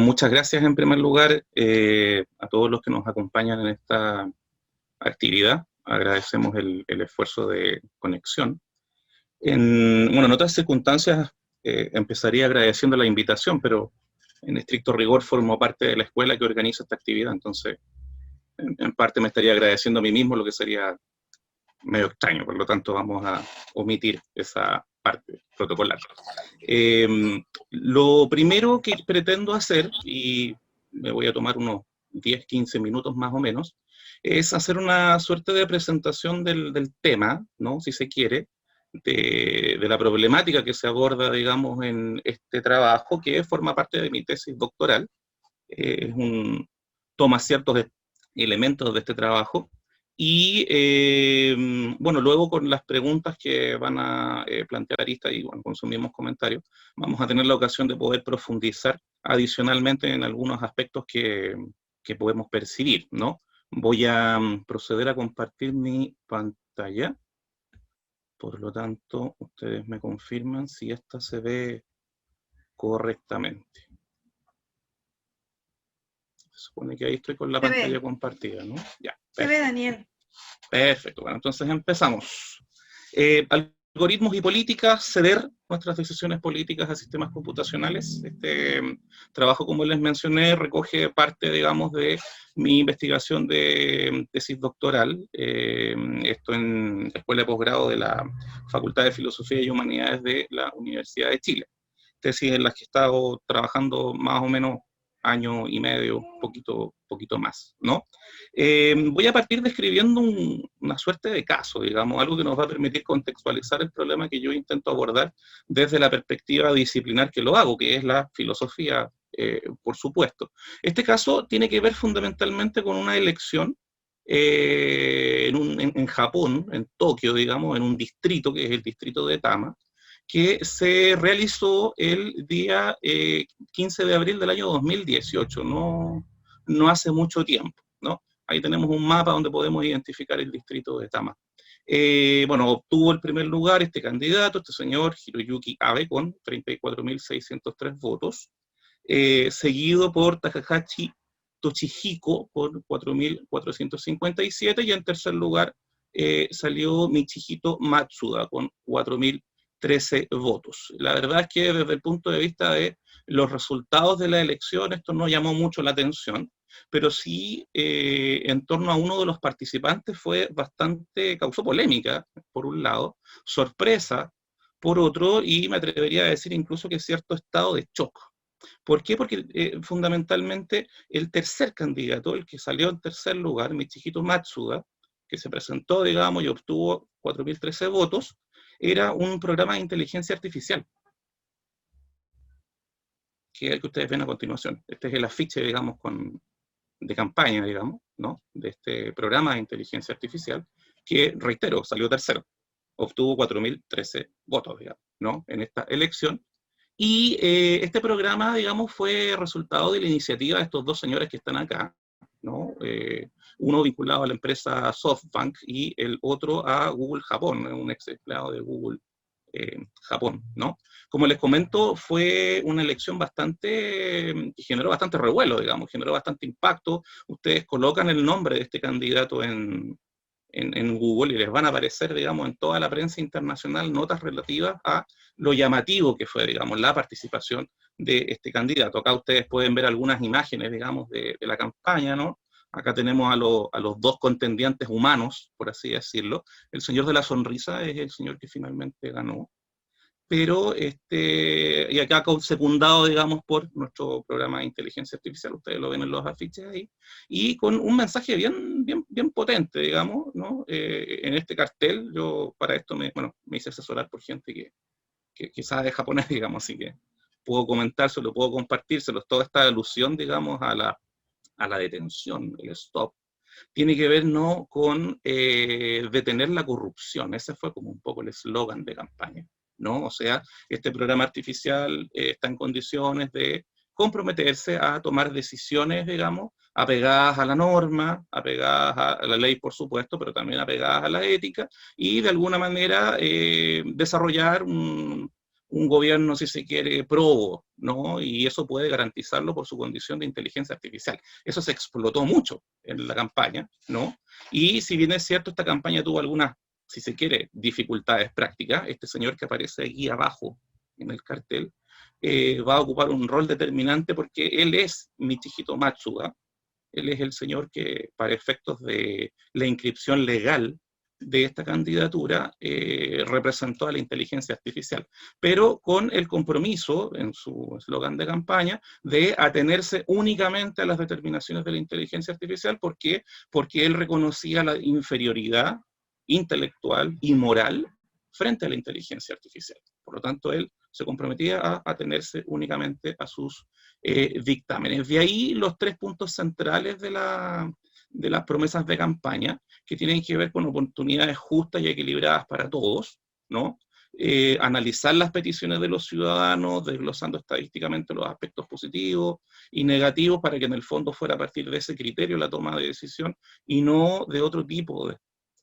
muchas gracias en primer lugar a todos los que nos acompañan en esta actividad. Agradecemos el esfuerzo de conexión. En otras circunstancias empezaría agradeciendo la invitación, pero en estricto rigor formo parte de la escuela que organiza esta actividad, entonces en parte me estaría agradeciendo a mí mismo, lo que sería medio extraño, por lo tanto vamos a omitir esa parte protocolar. Lo primero que pretendo hacer, y me voy a tomar unos 10-15 minutos más o menos, es hacer una suerte de presentación del tema, ¿no? Si se quiere, de la problemática que se aborda, digamos, en este trabajo, que forma parte de mi tesis doctoral. Toma ciertos elementos de este trabajo, y bueno, luego con las preguntas que van a plantear Arista y bueno, con sus mismos comentarios, vamos a tener la ocasión de poder profundizar adicionalmente en algunos aspectos que podemos percibir, ¿no? Voy a proceder a compartir mi pantalla, por lo tanto, ustedes me confirman si esta se ve correctamente. Se supone que ahí estoy con la pantalla compartida, ¿no? Ya. Se ve, Daniel. Perfecto, bueno, entonces empezamos. Algoritmos y políticas, ceder nuestras decisiones políticas a sistemas computacionales. Este trabajo, como les mencioné, recoge parte, digamos, de mi investigación de tesis doctoral, esto en la Escuela de Posgrado de la Facultad de Filosofía y Humanidades de la Universidad de Chile. Tesis en las que he estado trabajando más o menos año y medio, poquito más, ¿no? Voy a partir describiendo una suerte de caso, digamos, algo que nos va a permitir contextualizar el problema que yo intento abordar desde la perspectiva disciplinar que lo hago, que es la filosofía, por supuesto. Este caso tiene que ver fundamentalmente con una elección en Japón, en Tokio, digamos, en un distrito, que es el distrito de Tama, que se realizó el día 15 de abril del año 2018, no hace mucho tiempo, ¿no? Ahí tenemos un mapa donde podemos identificar el distrito de Tama. Bueno, obtuvo el primer lugar este candidato, este señor Hiroyuki Abe, con 34.603 votos, seguido por Takahashi Toshihiko por 4.457, y en tercer lugar salió Michihito Matsuda con 4.013 votos. La verdad es que desde el punto de vista de los resultados de la elección, esto no llamó mucho la atención, pero sí en torno a uno de los participantes causó polémica, por un lado, sorpresa, por otro, y me atrevería a decir incluso que cierto estado de shock. ¿Por qué? Porque fundamentalmente el tercer candidato, el que salió en tercer lugar, Michihito Matsuda, que se presentó, digamos, y obtuvo 4.013 votos, era un programa de inteligencia artificial, que es el que ustedes ven a continuación. Este es el afiche, digamos, de campaña, digamos, ¿no? De este programa de inteligencia artificial, que, reitero, salió tercero, obtuvo 4.013 votos, digamos, ¿no? En esta elección. Y este programa, digamos, fue resultado de la iniciativa de estos dos señores que están acá, ¿no? Uno vinculado a la empresa SoftBank y el otro a Google Japón, un ex empleado de Google Japón, ¿no? Como les comento, fue una elección que generó bastante revuelo, digamos, generó bastante impacto. Ustedes colocan el nombre de este candidato en Google y les van a aparecer, digamos, en toda la prensa internacional notas relativas a lo llamativo que fue, digamos, la participación de este candidato. Acá ustedes pueden ver algunas imágenes, digamos, de la campaña, ¿no? Acá tenemos a los dos contendientes humanos, por así decirlo. El señor de la sonrisa es el señor que finalmente ganó, pero y acá secundado, digamos, por nuestro programa de inteligencia artificial, ustedes lo ven en los afiches ahí, y con un mensaje bien potente, digamos, ¿no? En este cartel, yo para esto me hice asesorar por gente que sabe japonés, digamos, así que puedo comentárselo, puedo compartírselo. Toda esta alusión, digamos, a la detención, el stop, tiene que ver no con detener la corrupción. Ese fue como un poco el eslogan de campaña, ¿no? O sea, este programa artificial está en condiciones de comprometerse a tomar decisiones, digamos, apegadas a la norma, apegadas a la ley, por supuesto, pero también apegadas a la ética, y de alguna manera desarrollar un gobierno, si se quiere, probo, ¿no? Y eso puede garantizarlo por su condición de inteligencia artificial. Eso se explotó mucho en la campaña, ¿no? Y si bien es cierto, esta campaña tuvo algunas, si se quiere, dificultades prácticas, este señor que aparece aquí abajo en el cartel, va a ocupar un rol determinante porque él es Michihito Matsuda, él es el señor que, para efectos de la inscripción legal de esta candidatura, representó a la inteligencia artificial, pero con el compromiso, en su eslogan de campaña, de atenerse únicamente a las determinaciones de la inteligencia artificial, porque él reconocía la inferioridad intelectual y moral frente a la inteligencia artificial. Por lo tanto, él se comprometía a atenerse únicamente a sus dictámenes. De ahí los 3 puntos centrales de las promesas de campaña, que tienen que ver con oportunidades justas y equilibradas para todos, ¿no? Analizar las peticiones de los ciudadanos, desglosando estadísticamente los aspectos positivos y negativos, para que en el fondo fuera a partir de ese criterio la toma de decisión y no de otro tipo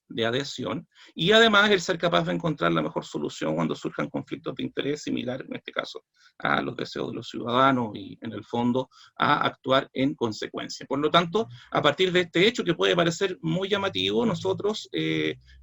de adhesión, y además el ser capaz de encontrar la mejor solución cuando surjan conflictos de interés similares, en este caso, a los deseos de los ciudadanos y, en el fondo, a actuar en consecuencia. Por lo tanto, a partir de este hecho, que puede parecer muy llamativo, nosotros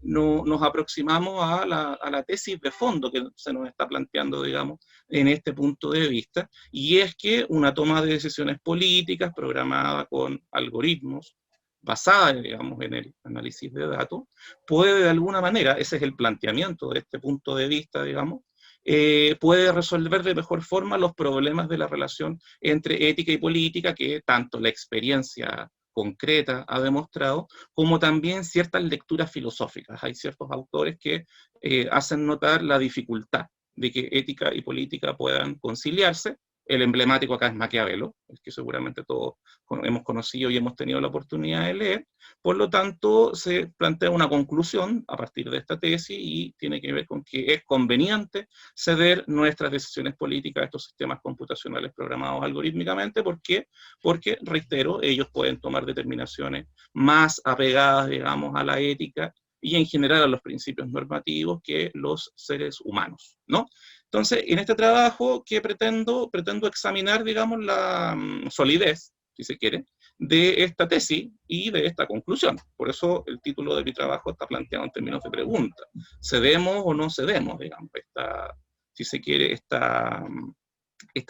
nos aproximamos a la tesis de fondo que se nos está planteando, digamos, en este punto de vista, y es que una toma de decisiones políticas programada con algoritmos, basada, digamos, en el análisis de datos, puede de alguna manera, ese es el planteamiento de este punto de vista, digamos, puede resolver de mejor forma los problemas de la relación entre ética y política, que tanto la experiencia concreta ha demostrado, como también ciertas lecturas filosóficas. Hay ciertos autores que hacen notar la dificultad de que ética y política puedan conciliarse. El emblemático acá es Maquiavelo, el que seguramente todos hemos conocido y hemos tenido la oportunidad de leer. Por lo tanto, se plantea una conclusión a partir de esta tesis y tiene que ver con que es conveniente ceder nuestras decisiones políticas a estos sistemas computacionales programados algorítmicamente. ¿Por qué? Porque, reitero, ellos pueden tomar determinaciones más apegadas, digamos, a la ética y en general a los principios normativos que los seres humanos, ¿no? Entonces, en este trabajo que pretendo examinar, digamos, la solidez, si se quiere, de esta tesis y de esta conclusión. Por eso el título de mi trabajo está planteado en términos de pregunta. ¿Cedemos o no cedemos, digamos, si se quiere, esta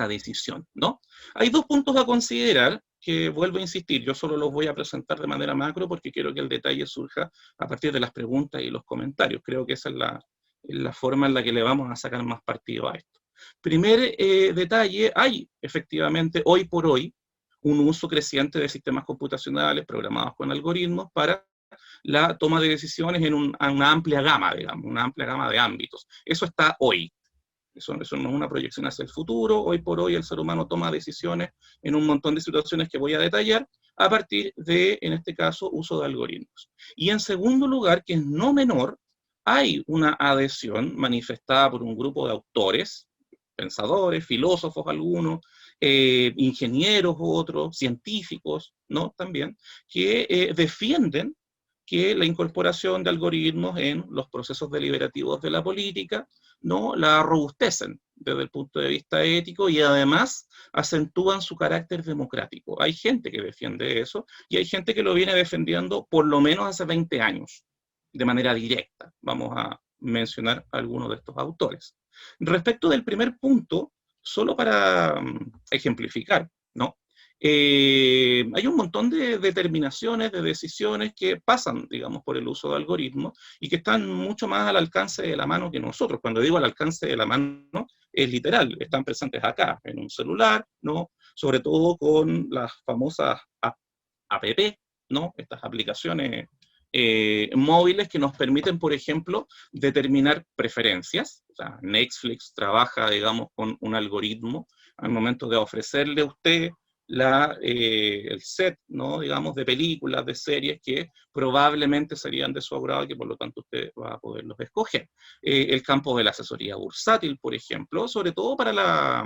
decisión, ¿no? Hay 2 puntos a considerar que, vuelvo a insistir, yo solo los voy a presentar de manera macro porque quiero que el detalle surja a partir de las preguntas y los comentarios. Creo que esa es la forma en la que le vamos a sacar más partido a esto. Primer detalle, hay efectivamente hoy por hoy un uso creciente de sistemas computacionales programados con algoritmos para la toma de decisiones en una amplia gama, digamos, una amplia gama de ámbitos. Eso está hoy. Eso no es una proyección hacia el futuro. Hoy por hoy el ser humano toma decisiones en un montón de situaciones que voy a detallar a partir de, en este caso, uso de algoritmos. Y en segundo lugar, que es no menor, hay una adhesión manifestada por un grupo de autores, pensadores, filósofos algunos, ingenieros otros, científicos, ¿no? También, que defienden que la incorporación de algoritmos en los procesos deliberativos de la política, ¿no?, la robustecen desde el punto de vista ético y además acentúan su carácter democrático. Hay gente que defiende eso y hay gente que lo viene defendiendo por lo menos hace 20 años, de manera directa. Vamos a mencionar a algunos de estos autores. Respecto del primer punto, solo para ejemplificar, ¿no? Hay un montón de determinaciones, de decisiones que pasan, digamos, por el uso de algoritmos y que están mucho más al alcance de la mano que nosotros. Cuando digo al alcance de la mano, es literal, están presentes acá, en un celular, ¿no? Sobre todo con las famosas app, ¿no? Estas aplicaciones móviles que nos permiten, por ejemplo, determinar preferencias. O sea, Netflix trabaja, digamos, con un algoritmo al momento de ofrecerle a usted el set, ¿no?, digamos, de películas, de series que probablemente serían de su agrado y que por lo tanto usted va a poderlos escoger. El campo de la asesoría bursátil, por ejemplo, sobre todo para la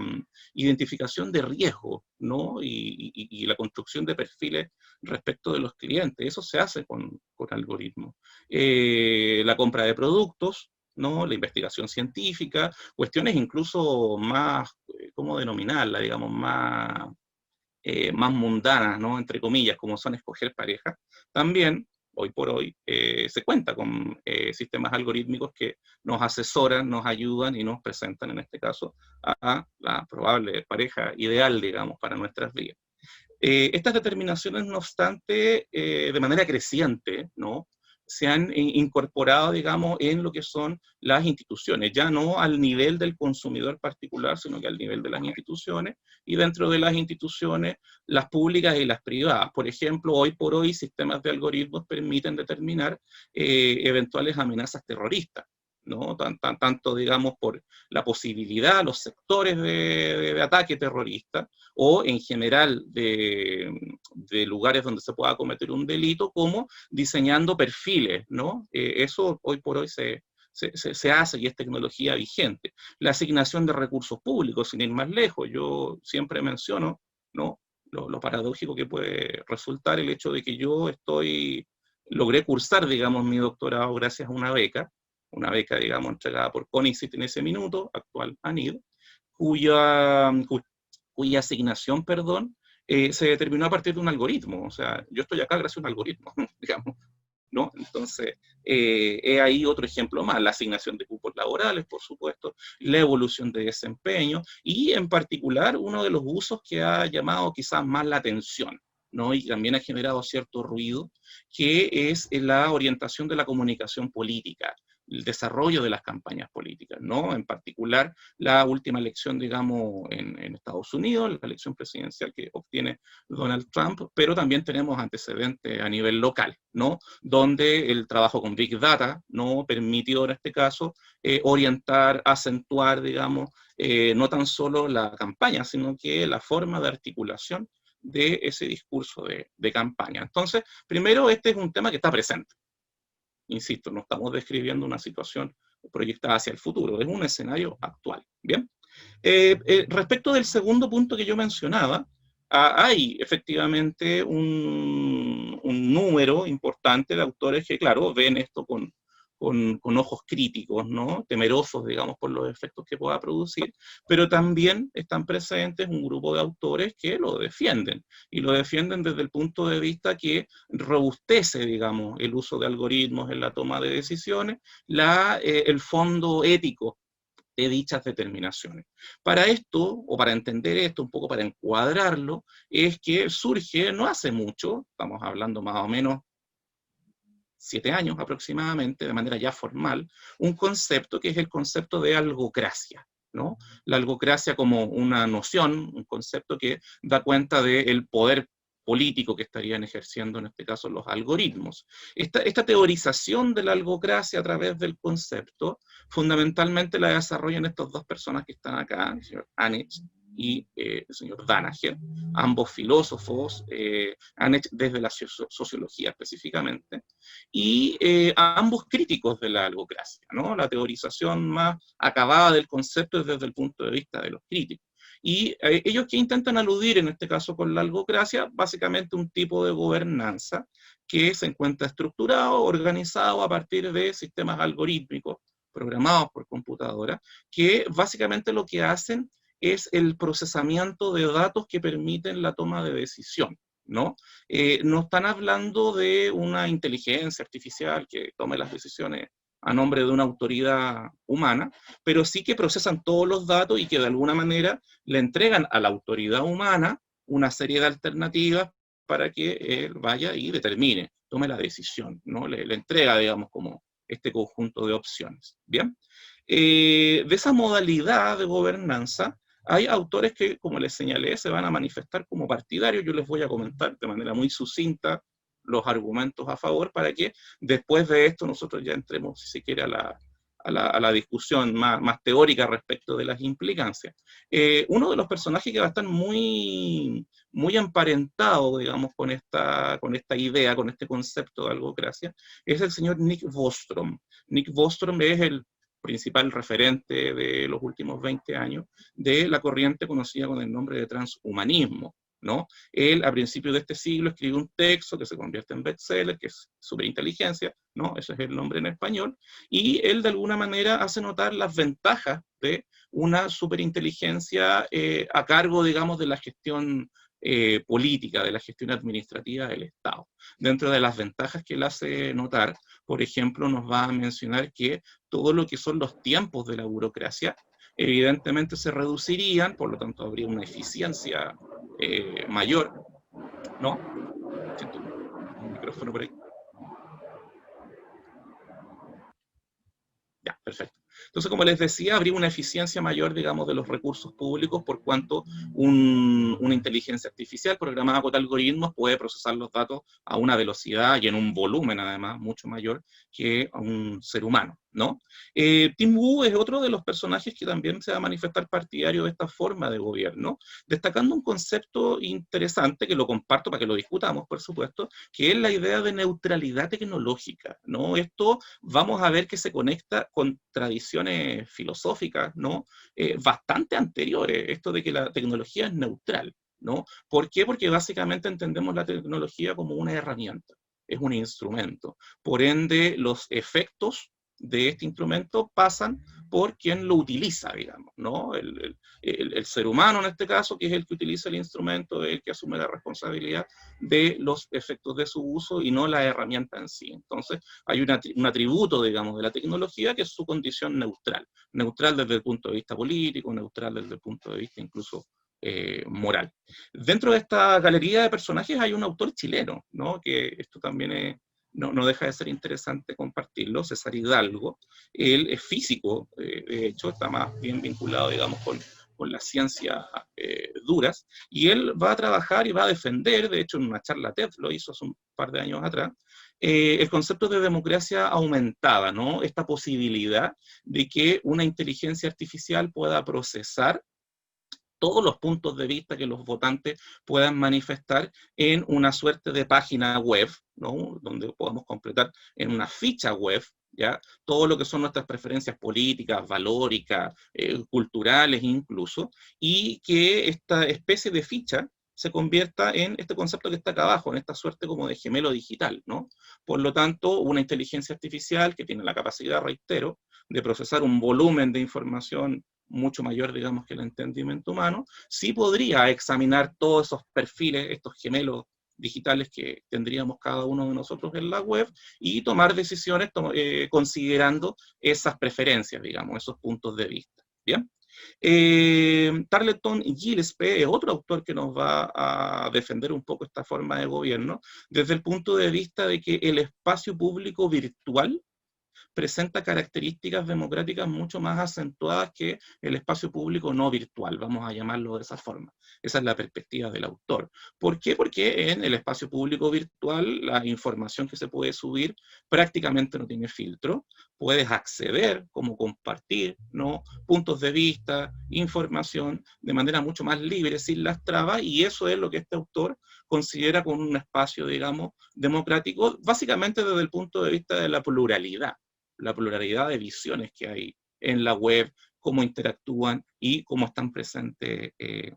identificación de riesgo, ¿no?, y la construcción de perfiles respecto de los clientes. Eso se hace con algoritmos. La compra de productos, ¿no? La investigación científica, cuestiones incluso más, ¿cómo denominarla? Digamos, más mundanas, ¿no? Entre comillas, como son escoger pareja, también, hoy por hoy, se cuenta con sistemas algorítmicos que nos asesoran, nos ayudan y nos presentan, en este caso, a la probable pareja ideal, digamos, para nuestras vidas. Estas determinaciones, no obstante, de manera creciente, ¿no? Se han incorporado, digamos, en lo que son las instituciones, ya no al nivel del consumidor particular, sino que al nivel de las instituciones, y dentro de las instituciones, las públicas y las privadas. Por ejemplo, hoy por hoy, sistemas de algoritmos permiten determinar eventuales amenazas terroristas, ¿no? Tanto, digamos, por la posibilidad, los sectores de ataque terrorista, o en general de lugares donde se pueda cometer un delito, como diseñando perfiles, ¿no? Eso hoy por hoy se hace y es tecnología vigente. La asignación de recursos públicos, sin ir más lejos, yo siempre menciono, ¿no? Lo paradójico que puede resultar el hecho de que yo logré cursar, digamos, mi doctorado gracias a una beca, digamos, entregada por CONICET en ese minuto, actual ANID, cuya asignación, perdón, se determinó a partir de un algoritmo. O sea, yo estoy acá gracias a un algoritmo, digamos, ¿no? Entonces, es ahí otro ejemplo más, la asignación de cupos laborales, por supuesto, la evolución de desempeño, y en particular uno de los usos que ha llamado quizás más la atención, ¿no? Y también ha generado cierto ruido, que es la orientación de la comunicación política, el desarrollo de las campañas políticas, ¿no? En particular, la última elección, digamos, en Estados Unidos, la elección presidencial que obtiene Donald Trump, pero también tenemos antecedentes a nivel local, ¿no? Donde el trabajo con Big Data no permitió, en este caso, orientar, acentuar, digamos, no tan solo la campaña, sino que la forma de articulación de ese discurso de campaña. Entonces, primero, este es un tema que está presente. Insisto, no estamos describiendo una situación proyectada hacia el futuro, es un escenario actual. Bien. Respecto del segundo punto que yo mencionaba, hay efectivamente un número importante de autores que, claro, ven esto con ojos críticos, ¿no? Temerosos, digamos, por los efectos que pueda producir, pero también están presentes un grupo de autores que lo defienden, y lo defienden desde el punto de vista que robustece, digamos, el uso de algoritmos en la toma de decisiones, el fondo ético de dichas determinaciones. Para esto, o para entender esto, un poco para encuadrarlo, es que surge no hace mucho, estamos hablando más o menos 7 años aproximadamente, de manera ya formal, un concepto que es el concepto de algocracia, ¿no? La algocracia como una noción, un concepto que da cuenta del poder político que estarían ejerciendo, en este caso, los algoritmos. Esta teorización de la algocracia a través del concepto, fundamentalmente la desarrollan estas dos personas que están acá, el señor Annich y el señor Danaher, ambos filósofos, Annich desde la sociología específicamente, y ambos críticos de la algocracia, ¿no? La teorización más acabada del concepto es desde el punto de vista de los críticos. Y ellos que intentan aludir, en este caso con la algocracia, básicamente un tipo de gobernanza que se encuentra estructurado, organizado a partir de sistemas algorítmicos programados por computadora, que básicamente lo que hacen es el procesamiento de datos que permiten la toma de decisión, ¿no? No están hablando de una inteligencia artificial que tome las decisiones a nombre de una autoridad humana, pero sí que procesan todos los datos y que de alguna manera le entregan a la autoridad humana una serie de alternativas para que él vaya y determine, tome la decisión, ¿no? Le entrega, digamos, como este conjunto de opciones. Bien. De esa modalidad de gobernanza, hay autores que, como les señalé, se van a manifestar como partidarios. Yo les voy a comentar de manera muy sucinta los argumentos a favor para que después de esto nosotros ya entremos, si se quiere, a la discusión más teórica respecto de las implicancias. Uno de los personajes que va a estar muy emparentado, digamos, con esta idea, con este concepto de algocracia, es el señor Nick Bostrom. Nick Bostrom es el principal referente de los últimos 20 años de la corriente conocida con el nombre de transhumanismo, ¿no? Él, a principios de este siglo, escribe un texto que se convierte en bestseller, que es Superinteligencia, ¿no? Ese es el nombre en español, y él de alguna manera hace notar las ventajas de una superinteligencia a cargo, digamos, de la gestión política, de la gestión administrativa del Estado. Dentro de las ventajas que él hace notar, por ejemplo, nos va a mencionar que todo lo que son los tiempos de la burocracia, evidentemente se reducirían, por lo tanto habría una eficiencia mayor, ¿no? Siento un micrófono por ahí. Ya, perfecto. Entonces, como les decía, habría una eficiencia mayor, digamos, de los recursos públicos por cuanto una inteligencia artificial programada con algoritmos puede procesar los datos a una velocidad y en un volumen, además, mucho mayor que a un ser humano, ¿no? Tim Wu es otro de los personajes que también se va a manifestar partidario de esta forma de gobierno, destacando un concepto interesante que lo comparto para que lo discutamos, por supuesto, que es la idea de neutralidad tecnológica, ¿no? Esto vamos a ver que se conecta con tradiciones filosóficas, ¿no? Bastante anteriores, esto de que la tecnología es neutral, ¿no? ¿Por qué? Porque básicamente entendemos la tecnología como una herramienta, es un instrumento. Por ende, los efectos de este instrumento pasan por quien lo utiliza, digamos, ¿no? El ser humano en este caso, que es el que utiliza el instrumento, es el que asume la responsabilidad de los efectos de su uso y no la herramienta en sí. Entonces, hay un atributo, digamos, de la tecnología que es su condición neutral. Neutral desde el punto de vista político, neutral desde el punto de vista incluso moral. Dentro de esta galería de personajes hay un autor chileno, ¿no? Que esto también no deja de ser interesante compartirlo, César Hidalgo. Él es físico, de hecho, está más bien vinculado, digamos, con las ciencias duras, y él va a trabajar y va a defender, de hecho en una charla TED lo hizo hace un par de años atrás, el concepto de democracia aumentada, ¿no? Esta posibilidad de que una inteligencia artificial pueda procesar todos los puntos de vista que los votantes puedan manifestar en una suerte de página web, ¿no? Donde podamos completar en una ficha web, ¿ya? Todo lo que son nuestras preferencias políticas, valóricas, culturales incluso, y que esta especie de ficha se convierta en este concepto que está acá abajo, en esta suerte como de gemelo digital, ¿no? Por lo tanto, una inteligencia artificial que tiene la capacidad, reitero, de procesar un volumen de información mucho mayor, digamos, que el entendimiento humano, sí podría examinar todos esos perfiles, estos gemelos digitales que tendríamos cada uno de nosotros en la web y tomar decisiones considerando esas preferencias, digamos, esos puntos de vista. ¿Bien? Tarleton Gillespie es otro autor que nos va a defender un poco esta forma de gobierno desde el punto de vista de que el espacio público virtual presenta características democráticas mucho más acentuadas que el espacio público no virtual, vamos a llamarlo de esa forma. Esa es la perspectiva del autor. ¿Por qué? Porque en el espacio público virtual la información que se puede subir prácticamente no tiene filtro, puedes acceder, como compartir, ¿no? Puntos de vista, información, de manera mucho más libre, sin las trabas, y eso es lo que este autor considera como un espacio, digamos, democrático, básicamente desde el punto de vista de la pluralidad de visiones que hay en la web, cómo interactúan y cómo están presentes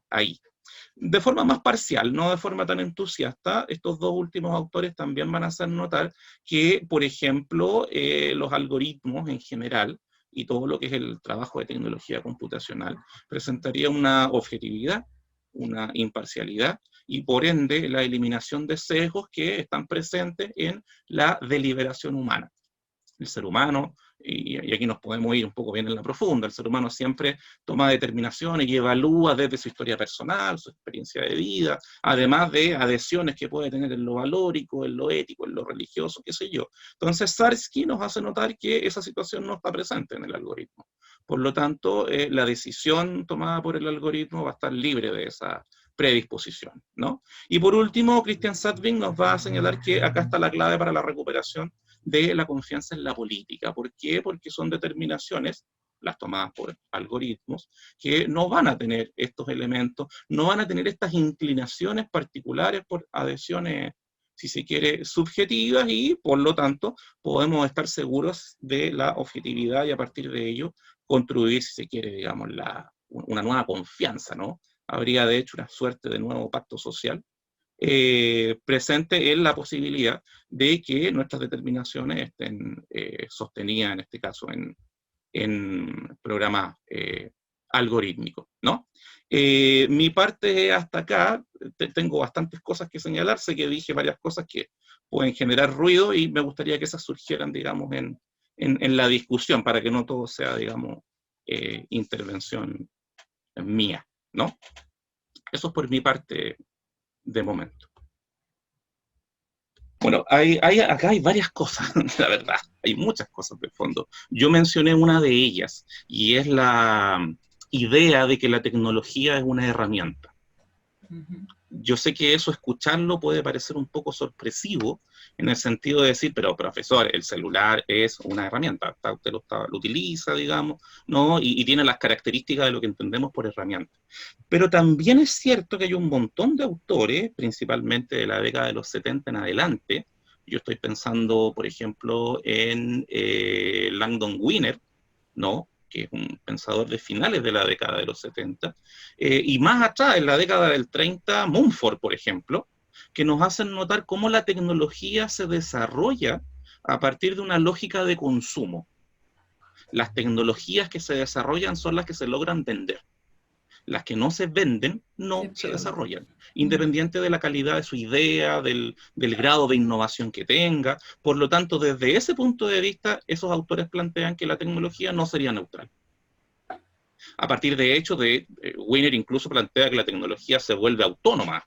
ahí. De forma más parcial, no de forma tan entusiasta, estos dos últimos autores también van a hacer notar que, por ejemplo, los algoritmos en general y todo lo que es el trabajo de tecnología computacional presentaría una objetividad, una imparcialidad y por ende la eliminación de sesgos que están presentes en la deliberación humana. El ser humano, y aquí nos podemos ir un poco bien en la profunda, el ser humano siempre toma determinaciones y evalúa desde su historia personal, su experiencia de vida, además de adhesiones que puede tener en lo valórico, en lo ético, en lo religioso, qué sé yo. Entonces Sarsky nos hace notar que esa situación no está presente en el algoritmo. Por lo tanto, la decisión tomada por el algoritmo va a estar libre de esa predisposición, ¿no? Y por último, Christian Satving nos va a señalar que acá está la clave para la recuperación de la confianza en la política. ¿Por qué? Porque son determinaciones, las tomadas por algoritmos, que no van a tener estos elementos, no van a tener estas inclinaciones particulares por adhesiones, si se quiere, subjetivas y, por lo tanto, podemos estar seguros de la objetividad y a partir de ello construir, si se quiere, digamos, una nueva confianza, ¿no? habría de hecho una suerte de nuevo pacto social, presente en la posibilidad de que nuestras determinaciones estén sostenidas, en este caso, en programas algorítmicos, ¿no? Mi parte hasta acá, tengo bastantes cosas que señalar, sé que dije varias cosas que pueden generar ruido y me gustaría que esas surgieran, digamos, en la discusión, para que no todo sea, digamos, intervención mía, ¿no? Eso es por mi parte de momento. Bueno, acá hay varias cosas, la verdad, hay muchas cosas de fondo. Yo mencioné una de ellas, y es la idea de que la tecnología es una herramienta. Yo sé que eso, escucharlo, puede parecer un poco sorpresivo, en el sentido de decir, pero profesor, el celular es una herramienta, usted lo utiliza, digamos, ¿no? Y tiene las características de lo que entendemos por herramienta. Pero también es cierto que hay un montón de autores, principalmente de la década de los 70 en adelante. Yo estoy pensando, por ejemplo, en Langdon Winner, ¿no? Que es un pensador de finales de la década de los 70, y más atrás, en la década del 30, Mumford, por ejemplo, que nos hacen notar cómo la tecnología se desarrolla a partir de una lógica de consumo. Las tecnologías que se desarrollan son las que se logran vender. Las que no se venden no se desarrollan, independiente de la calidad de su idea, del grado de innovación que tenga. Por lo tanto, desde ese punto de vista, esos autores plantean que la tecnología no sería neutral. A partir de hecho, Wiener incluso plantea que la tecnología se vuelve autónoma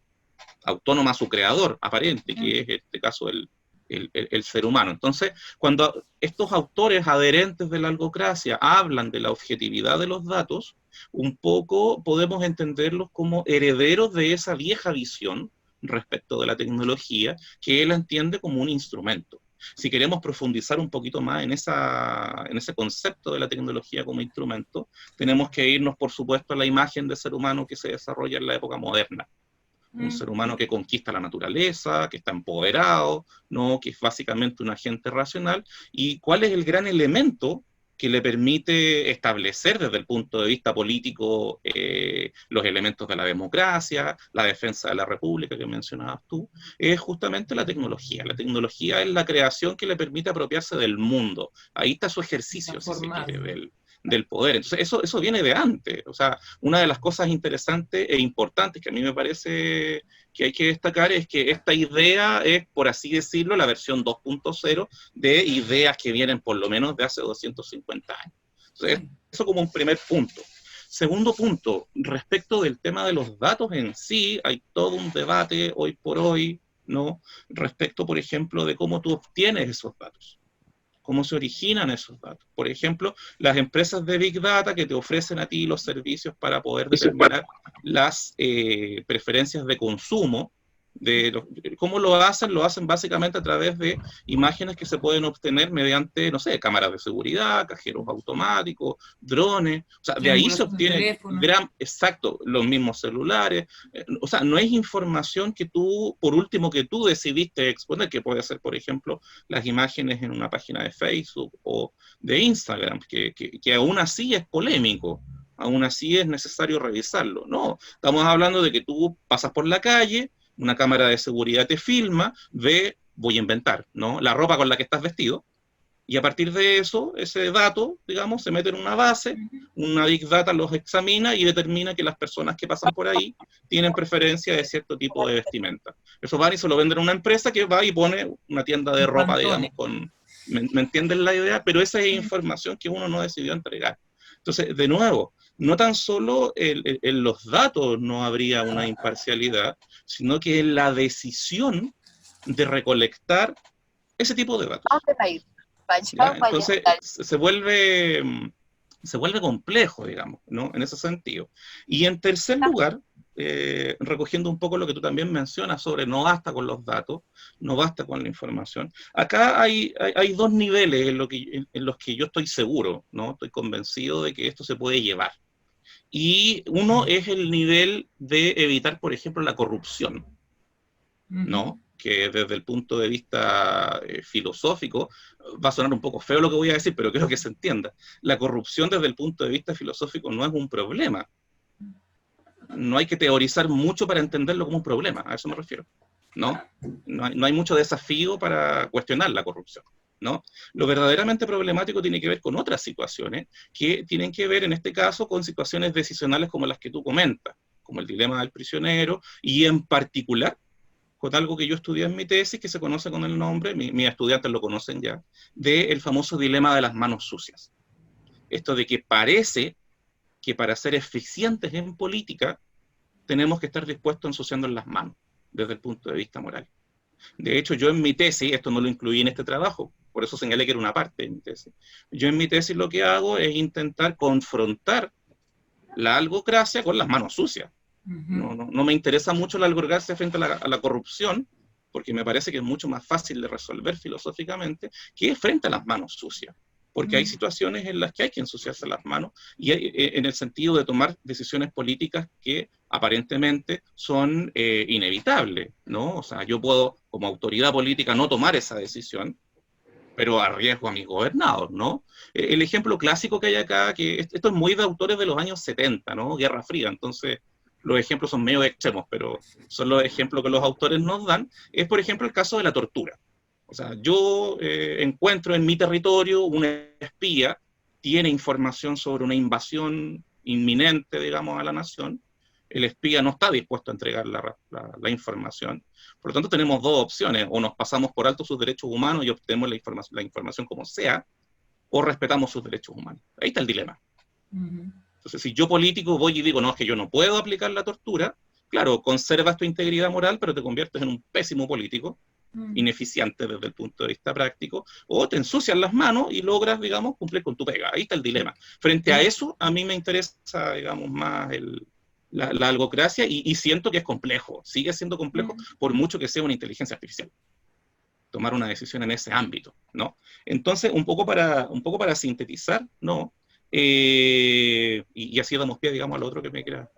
a su creador aparente, que es en este caso el ser humano. Entonces, cuando estos autores adherentes de la algocracia hablan de la objetividad de los datos, un poco podemos entenderlos como herederos de esa vieja visión respecto de la tecnología, que él entiende como un instrumento. Si queremos profundizar un poquito más en ese concepto de la tecnología como instrumento, tenemos que irnos, por supuesto, a la imagen de ser humano que se desarrolla en la época moderna. Un ser humano que conquista la naturaleza, que está empoderado, ¿no? Que es básicamente un agente racional. ¿Y cuál es el gran elemento que le permite establecer desde el punto de vista político los elementos de la democracia, la defensa de la república que mencionabas tú? Es justamente la tecnología. La tecnología es la creación que le permite apropiarse del mundo. Ahí está su ejercicio, si se quiere, del poder. Entonces, eso viene de antes. O sea, una de las cosas interesantes e importantes que a mí me parece que hay que destacar es que esta idea es, por así decirlo, la versión 2.0 de ideas que vienen por lo menos de hace 250 años. Entonces, eso como un primer punto. Segundo punto, respecto del tema de los datos en sí, hay todo un debate hoy por hoy, ¿no? Respecto, por ejemplo, de cómo tú obtienes esos datos. Cómo se originan esos datos. Por ejemplo, las empresas de Big Data que te ofrecen a ti los servicios para poder determinar las preferencias de consumo. ¿Cómo lo hacen? Lo hacen básicamente a través de imágenes que se pueden obtener mediante, no sé, cámaras de seguridad, cajeros automáticos, drones. O sea, de ahí se obtiene exacto, los mismos celulares. O sea, no es información que tú, por último, que tú decidiste exponer, que puede ser, por ejemplo, las imágenes en una página de Facebook o de Instagram, que aún así es polémico. Aún así es necesario revisarlo. No, estamos hablando de que tú pasas por la calle, una cámara de seguridad te filma, voy a inventar, ¿no? La ropa con la que estás vestido, y a partir de eso, ese dato, digamos, se mete en una base, una Big Data los examina y determina que las personas que pasan por ahí tienen preferencia de cierto tipo de vestimenta. Eso van y se lo venden a una empresa que va y pone una tienda de ropa, digamos, ¿me entienden la idea? Pero esa es información que uno no decidió entregar. Entonces, de nuevo, no tan solo en los datos no habría una imparcialidad, sino que en la decisión de recolectar ese tipo de datos. ¿Ya? Entonces, se vuelve complejo, digamos, ¿no? En ese sentido. Y en tercer lugar, recogiendo un poco lo que tú también mencionas sobre no basta con los datos, no basta con la información. Acá hay dos niveles en los que yo estoy seguro, ¿no? Estoy convencido de que esto se puede llevar. Y uno es el nivel de evitar, por ejemplo, la corrupción, ¿no? Que desde el punto de vista filosófico, va a sonar un poco feo lo que voy a decir, pero quiero que se entienda. La corrupción desde el punto de vista filosófico no es un problema. no hay que teorizar mucho para entenderlo como un problema, a eso me refiero, ¿no? No hay mucho desafío para cuestionar la corrupción, ¿no? Lo verdaderamente problemático tiene que ver con otras situaciones que tienen que ver, en este caso, con situaciones decisionales como las que tú comentas, como el dilema del prisionero, y en particular con algo que yo estudié en mi tesis, que se conoce con el nombre, mis estudiantes lo conocen ya, del famoso dilema de las manos sucias. Esto de que parece que para ser eficientes en política tenemos que estar dispuestos a ensuciarnos las manos, desde el punto de vista moral. De hecho, yo en mi tesis, esto no lo incluí en este trabajo, por eso señalé que era una parte de mi tesis. Yo en mi tesis lo que hago es intentar confrontar la algocracia con las manos sucias. No me interesa mucho la algocracia frente a la corrupción, porque me parece que es mucho más fácil de resolver filosóficamente que frente a las manos sucias. Porque hay situaciones en las que hay que ensuciarse las manos, y en el sentido de tomar decisiones políticas que aparentemente son inevitables, ¿no? O sea, yo puedo, como autoridad política, no tomar esa decisión, pero arriesgo a mis gobernados, ¿no? El ejemplo clásico que hay acá, que esto es muy de autores de los años 70, ¿no? Guerra Fría, entonces los ejemplos son medio extremos, pero son los ejemplos que los autores nos dan, es por ejemplo el caso de la tortura. O sea, yo encuentro en mi territorio un espía, tiene información sobre una invasión inminente, digamos, a la nación, el espía no está dispuesto a entregar la información. Por lo tanto, tenemos dos opciones: o nos pasamos por alto sus derechos humanos y obtenemos la información como sea, o respetamos sus derechos humanos. Ahí está el dilema. Entonces, si yo político voy y digo, no, es que yo no puedo aplicar la tortura, claro, conservas tu integridad moral, pero te conviertes en un pésimo político, ineficiente desde el punto de vista práctico, o te ensucias las manos y logras, digamos, cumplir con tu pega. Ahí está el dilema. Frente a eso, a mí me interesa, digamos, más la algocracia, y siento que es complejo, sigue siendo complejo, por mucho que sea una inteligencia artificial, tomar una decisión en ese ámbito, ¿no? Entonces, un poco para sintetizar, ¿no? Y así damos pie, digamos, al otro que me quiera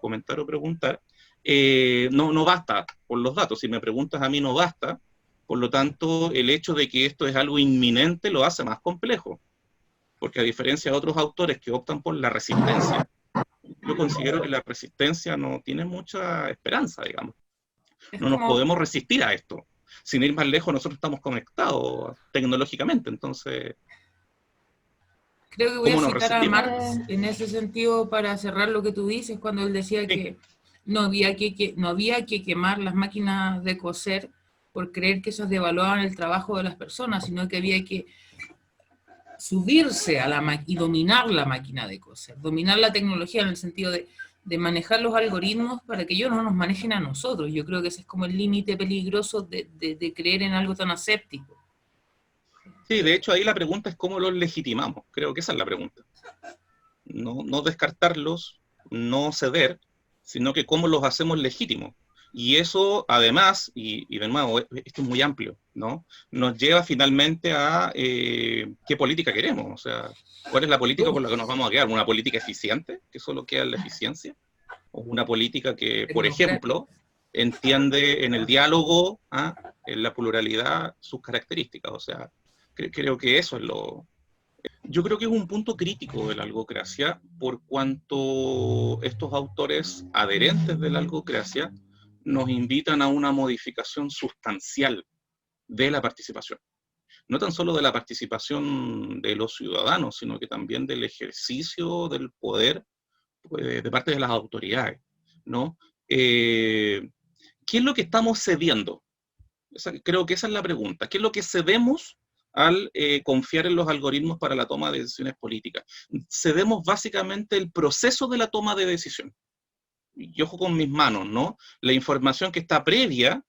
comentar o preguntar. No basta por los datos, si me preguntas a mí no basta, por lo tanto, el hecho de que esto es algo inminente lo hace más complejo, porque a diferencia de otros autores que optan por la resistencia, yo considero que la resistencia no tiene mucha esperanza, digamos. No nos podemos resistir a esto. Sin ir más lejos, nosotros estamos conectados tecnológicamente, entonces, creo que voy a ¿cómo nos citar a resistimos? Marx en ese sentido para cerrar lo que tú dices, cuando él decía que no había que quemar las máquinas de coser por creer que esas devaluaban el trabajo de las personas, sino que había que subirse a la máquina y dominar la máquina de coser, dominar la tecnología en el sentido de manejar los algoritmos para que ellos no nos manejen a nosotros. Yo creo que ese es como el límite peligroso de creer en algo tan aséptico. Sí, de hecho ahí la pregunta es cómo los legitimamos. Creo que esa es la pregunta. No descartarlos, no ceder, sino que cómo los hacemos legítimos. Y eso, además, y de nuevo, esto es muy amplio, ¿no? Nos lleva finalmente a qué política queremos. O sea, ¿cuál es la política con la que nos vamos a quedar? ¿Una política eficiente, que solo queda en la eficiencia? ¿O una política que, por ejemplo, entiende en el diálogo, en la pluralidad, sus características? O sea, creo que eso es lo... Yo creo que es un punto crítico de la algocracia, por cuanto estos autores adherentes de la algocracia nos invitan a una modificación sustancial de la participación. No tan solo de la participación de los ciudadanos, sino que también del ejercicio del poder de parte de las autoridades, ¿no? ¿Qué es lo que estamos cediendo? Creo que esa es la pregunta. ¿Qué es lo que cedemos al confiar en los algoritmos para la toma de decisiones políticas? Cedemos básicamente el proceso de la toma de decisión. Y ojo con mis manos, ¿no? La información que está previa,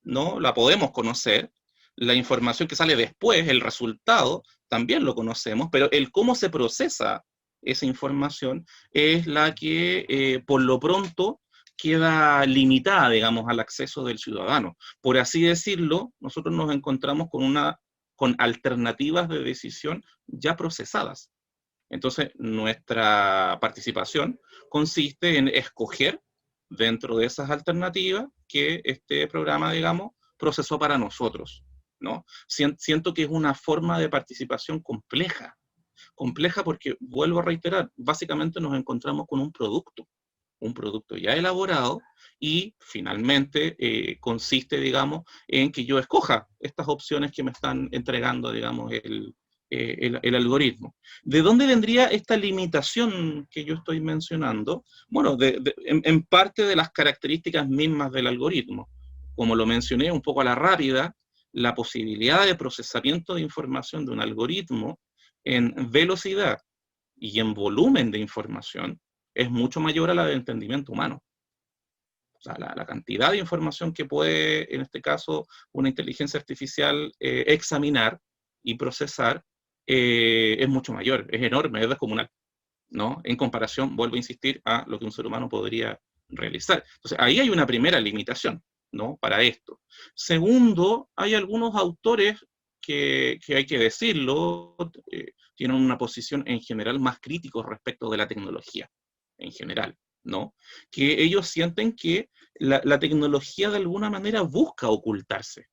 ¿no? La podemos conocer. La información que sale después, el resultado, también lo conocemos, pero el cómo se procesa esa información es la que, por lo pronto, queda limitada, digamos, al acceso del ciudadano. Por así decirlo, nosotros nos encontramos con alternativas de decisión ya procesadas. Entonces, nuestra participación consiste en escoger dentro de esas alternativas que este programa, digamos, procesó para nosotros, ¿no? Siento que es una forma de participación compleja porque, vuelvo a reiterar, básicamente nos encontramos con un producto. un producto ya elaborado, y finalmente consiste, digamos, en que yo escoja estas opciones que me están entregando, digamos, el algoritmo. ¿De dónde vendría esta limitación que yo estoy mencionando? Bueno, en parte de las características mismas del algoritmo. Como lo mencioné un poco a la rápida, la posibilidad de procesamiento de información de un algoritmo en velocidad y en volumen de información es mucho mayor a la del entendimiento humano. O sea, la cantidad de información que puede, en este caso, una inteligencia artificial examinar y procesar es mucho mayor, es enorme, es descomunal, ¿no? En comparación, vuelvo a insistir, a lo que un ser humano podría realizar. Entonces, ahí hay una primera limitación, ¿no? Para esto. Segundo, hay algunos autores que hay que decirlo, tienen una posición en general más crítica respecto de la tecnología, en general, ¿no? Que ellos sienten que la tecnología de alguna manera busca ocultarse.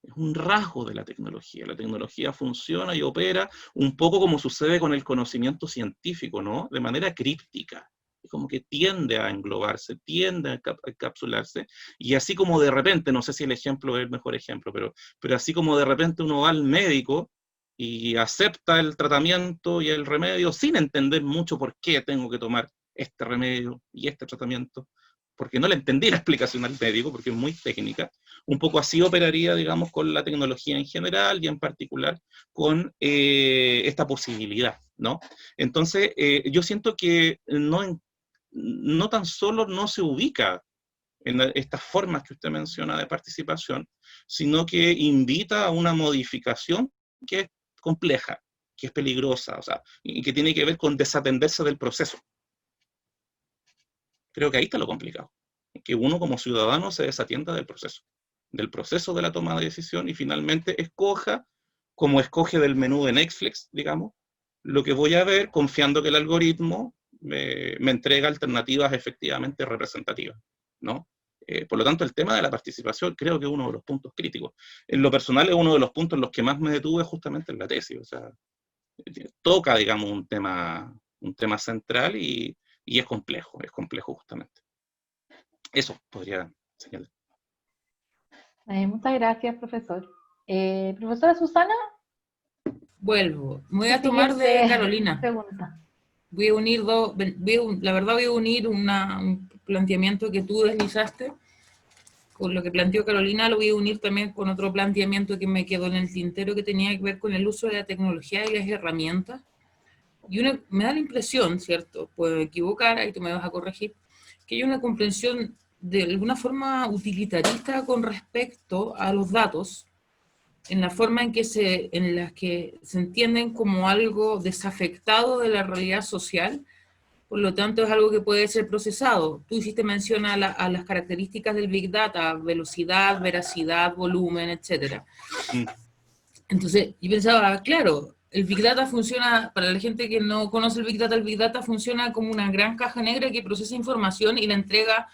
Es un rasgo de la tecnología. La tecnología funciona y opera un poco como sucede con el conocimiento científico, ¿no? De manera críptica. Es como que tiende a englobarse, tiende a encapsularse, y así como de repente, no sé si el ejemplo es el mejor ejemplo, pero así como de repente uno va al médico y acepta el tratamiento y el remedio sin entender mucho por qué tengo que tomar este remedio y este tratamiento, porque no le entendí la explicación al médico, porque es muy técnica. Un poco así operaría, digamos, con la tecnología en general y en particular con esta posibilidad, ¿no? Entonces, yo siento que no tan solo no se ubica en estas formas que usted menciona de participación, sino que invita a una modificación que es compleja, que es peligrosa, o sea, y que tiene que ver con desatenderse del proceso. Creo que ahí está lo complicado, que uno como ciudadano se desatienda del proceso de la toma de decisión, y finalmente escoja, como escoge del menú de Netflix, digamos, lo que voy a ver, confiando que el algoritmo me entrega alternativas efectivamente representativas, ¿no? Por lo tanto, el tema de la participación creo que es uno de los puntos críticos. En lo personal es uno de los puntos en los que más me detuve justamente en la tesis, o sea, toca, digamos, un tema central, y es complejo justamente. Eso podría señalar. Muchas gracias, profesor. Profesora Susana. Vuelvo. Voy a tomar de Carolina. Pregunta. Voy a unir la verdad voy a unir un planteamiento que tú deslizaste con lo que planteó Carolina, lo voy a unir también con otro planteamiento que me quedó en el tintero, que tenía que ver con el uso de la tecnología y las herramientas. Y me da la impresión, ¿cierto? Puedo equivocar, ahí tú me vas a corregir, que hay una comprensión de alguna forma utilitarista con respecto a los datos, en la forma en las que se entienden como algo desafectado de la realidad social. Por lo tanto, es algo que puede ser procesado. Tú hiciste mención a las características del Big Data: velocidad, veracidad, volumen, etc. Entonces, yo pensaba, claro, el Big Data funciona, para la gente que no conoce el Big Data funciona como una gran caja negra que procesa información y la entrega,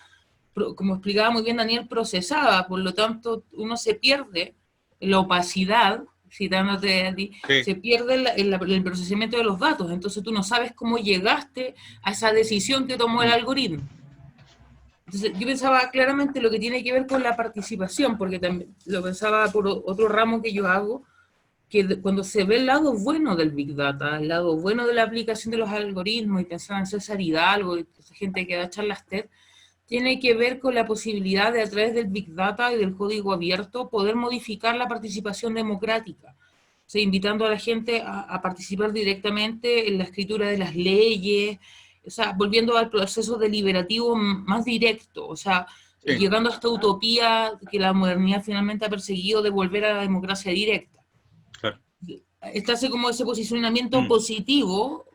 como explicaba muy bien Daniel, procesada. Por lo tanto, uno se pierde la opacidad, citándote a ti, sí, se pierde el procesamiento de los datos. Entonces tú no sabes cómo llegaste a esa decisión que tomó el algoritmo. Entonces yo pensaba claramente lo que tiene que ver con la participación, porque también lo pensaba por otro ramo que yo hago, que cuando se ve el lado bueno del Big Data, el lado bueno de la aplicación de los algoritmos, y pensaba en César Hidalgo y gente que da charlas TED, tiene que ver con la posibilidad de, a través del Big Data y del código abierto, poder modificar la participación democrática. O sea, invitando a la gente a participar directamente en la escritura de las leyes, o sea, volviendo al proceso deliberativo más directo, o sea, sí, llegando a esta utopía que la modernidad finalmente ha perseguido, de volver a la democracia directa. Claro. Está así como ese posicionamiento positivo,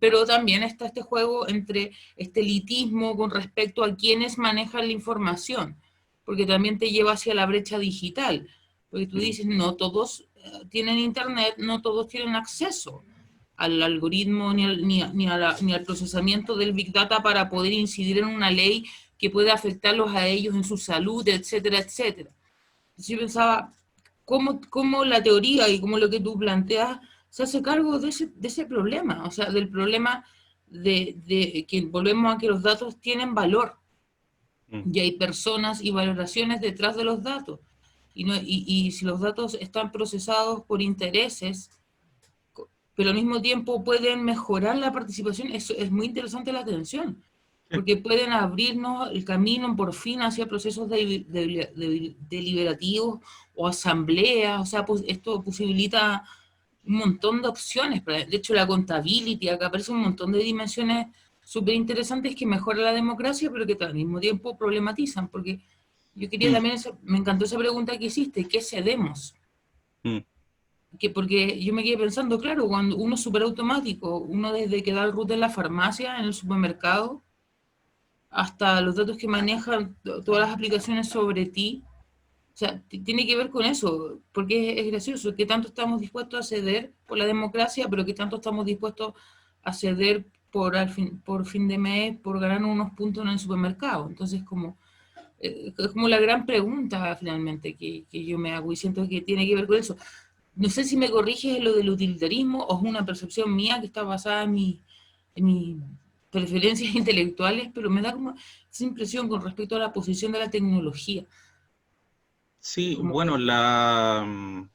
pero también está este juego entre este elitismo con respecto a quienes manejan la información, porque también te lleva hacia la brecha digital, porque tú dices, no todos tienen internet, no todos tienen acceso al algoritmo ni al procesamiento del Big Data para poder incidir en una ley que pueda afectarlos a ellos en su salud, etcétera, etcétera. Entonces yo pensaba, ¿cómo la teoría y cómo lo que tú planteas se hace cargo de ese problema? O sea, del problema de que volvemos a que los datos tienen valor, y hay personas y valoraciones detrás de los datos, y si los datos están procesados por intereses, pero al mismo tiempo pueden mejorar la participación, eso es muy interesante la atención, porque pueden abrirnos el camino por fin hacia procesos deliberativos o asambleas, o sea, pues esto posibilita un montón de opciones. De hecho, la contability, acá aparece un montón de dimensiones súper interesantes que mejoran la democracia, pero que al mismo tiempo problematizan, porque yo quería también, me encantó esa pregunta que hiciste, ¿qué cedemos? Porque yo me quedé pensando, claro, cuando uno es súper automático, uno desde que da el root en la farmacia, en el supermercado, hasta los datos que manejan todas las aplicaciones sobre ti, o sea, tiene que ver con eso, porque es gracioso, que tanto estamos dispuestos a ceder por la democracia, pero que tanto estamos dispuestos a ceder por fin de mes, por ganar unos puntos en el supermercado. Entonces, es como la gran pregunta finalmente que yo me hago y siento que tiene que ver con eso. No sé si me corriges en lo del utilitarismo o es una percepción mía que está basada en mis preferencias intelectuales, pero me da como esa impresión con respecto a la posición de la tecnología. Sí, Como, bueno, la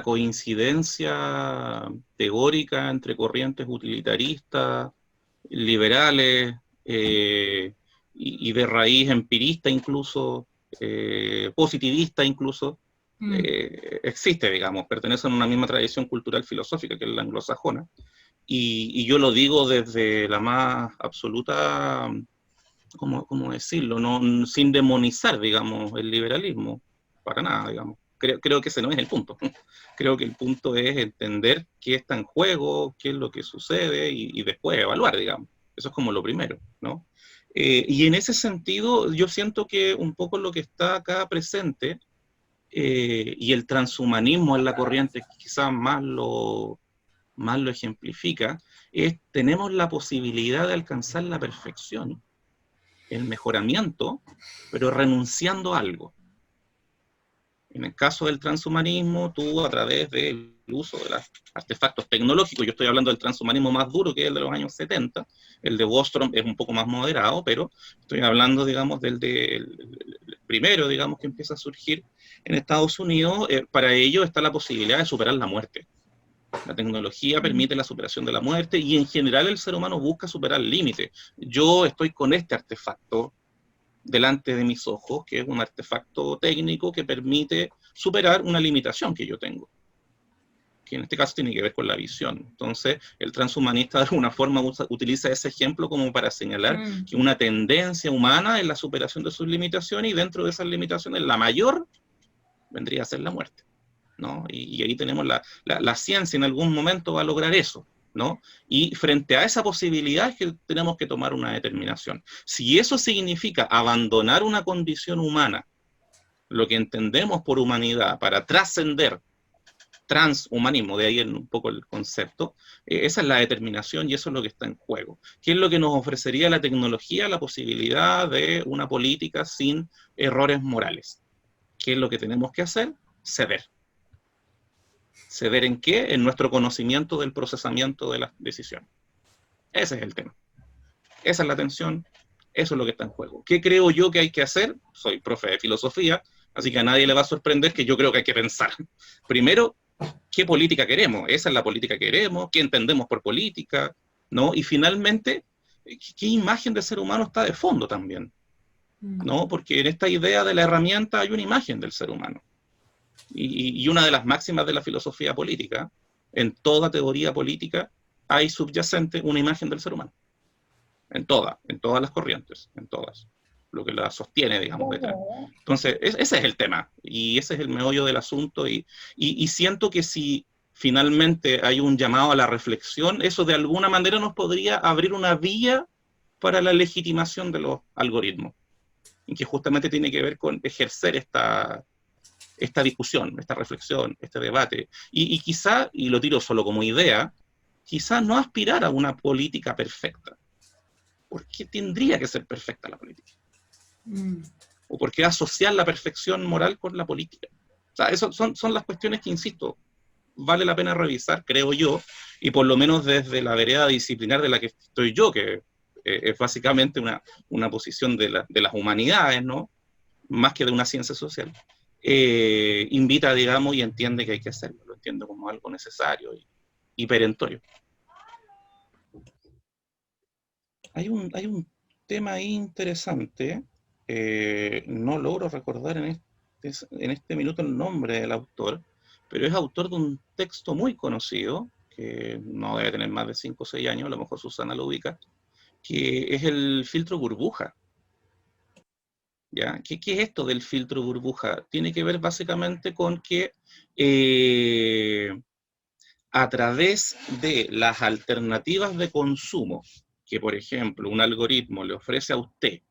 coincidencia teórica entre corrientes utilitaristas, liberales, y de raíz empirista incluso, positivista incluso, existe, digamos, pertenecen a una misma tradición cultural filosófica que es la anglosajona, y yo lo digo desde la más absoluta, ¿cómo decirlo? No, sin demonizar, digamos, el liberalismo, para nada, digamos. Creo que ese no es el punto. Creo que el punto es entender qué está en juego, qué es lo que sucede y después evaluar, digamos. Eso es como lo primero, ¿no? Y en ese sentido, yo siento que un poco lo que está acá presente, y el transhumanismo es la corriente que quizás más lo ejemplifica, es tenemos la posibilidad de alcanzar la perfección, el mejoramiento, pero renunciando a algo. En el caso del transhumanismo, tú a través del uso de los artefactos tecnológicos, yo estoy hablando del transhumanismo más duro, que es el de los años 70, el de Bostrom es un poco más moderado, pero estoy hablando, digamos, del primero, digamos, que empieza a surgir en Estados Unidos. Para ello está la posibilidad de superar la muerte. La tecnología permite la superación de la muerte y en general el ser humano busca superar el límite. Yo estoy con este artefacto delante de mis ojos, que es un artefacto técnico que permite superar una limitación que yo tengo, que en este caso tiene que ver con la visión. Entonces, el transhumanista de alguna forma utiliza ese ejemplo como para señalar que una tendencia humana es la superación de sus limitaciones, y dentro de esas limitaciones la mayor vendría a ser la muerte, ¿no? Y ahí tenemos la ciencia en algún momento va a lograr eso, ¿no? Y frente a esa posibilidad es que tenemos que tomar una determinación. Si eso significa abandonar una condición humana, lo que entendemos por humanidad, para trascender transhumanismo, de ahí un poco el concepto, esa es la determinación y eso es lo que está en juego. ¿Qué es lo que nos ofrecería la tecnología? La posibilidad de una política sin errores morales. ¿Qué es lo que tenemos que hacer? Ceder. ¿Ceder en qué? En nuestro conocimiento del procesamiento de las decisiones. Ese es el tema. Esa es la tensión, eso es lo que está en juego. ¿Qué creo yo que hay que hacer? Soy profe de filosofía, así que a nadie le va a sorprender que yo creo que hay que pensar. Primero, ¿qué política queremos? ¿Esa es la política que queremos? ¿Qué entendemos por política? ¿No? Y finalmente, ¿qué imagen de ser humano está de fondo también? ¿No? Porque en esta idea de la herramienta hay una imagen del ser humano. Y una de las máximas de la filosofía política, en toda teoría política hay subyacente una imagen del ser humano. En todas las corrientes, en todas. Lo que la sostiene, digamos, detrás. Entonces, ese es el tema, y ese es el meollo del asunto, y siento que si finalmente hay un llamado a la reflexión, eso de alguna manera nos podría abrir una vía para la legitimación de los algoritmos, y que justamente tiene que ver con ejercer esta discusión, esta reflexión, este debate, y quizá, y lo tiro solo como idea, quizá no aspirar a una política perfecta. ¿Por qué tendría que ser perfecta la política? ¿O por qué asociar la perfección moral con la política? O sea, esas son las cuestiones que, insisto, vale la pena revisar, creo yo, Y por lo menos desde la vereda disciplinar de la que estoy yo, que es básicamente una posición de las humanidades, ¿no? Más que de una ciencia social, invita, digamos, y entiende que hay que hacerlo, lo entiende como algo necesario y perentorio. Hay un tema ahí interesante, no logro recordar en este minuto el nombre del autor, pero es autor de un texto muy conocido, que no debe tener más de 5 o 6 años, a lo mejor Susana lo ubica, que es el filtro burbuja. ¿Ya? ¿Qué es esto del filtro burbuja? Tiene que ver básicamente con que a través de las alternativas de consumo que, por ejemplo, un algoritmo le ofrece a usted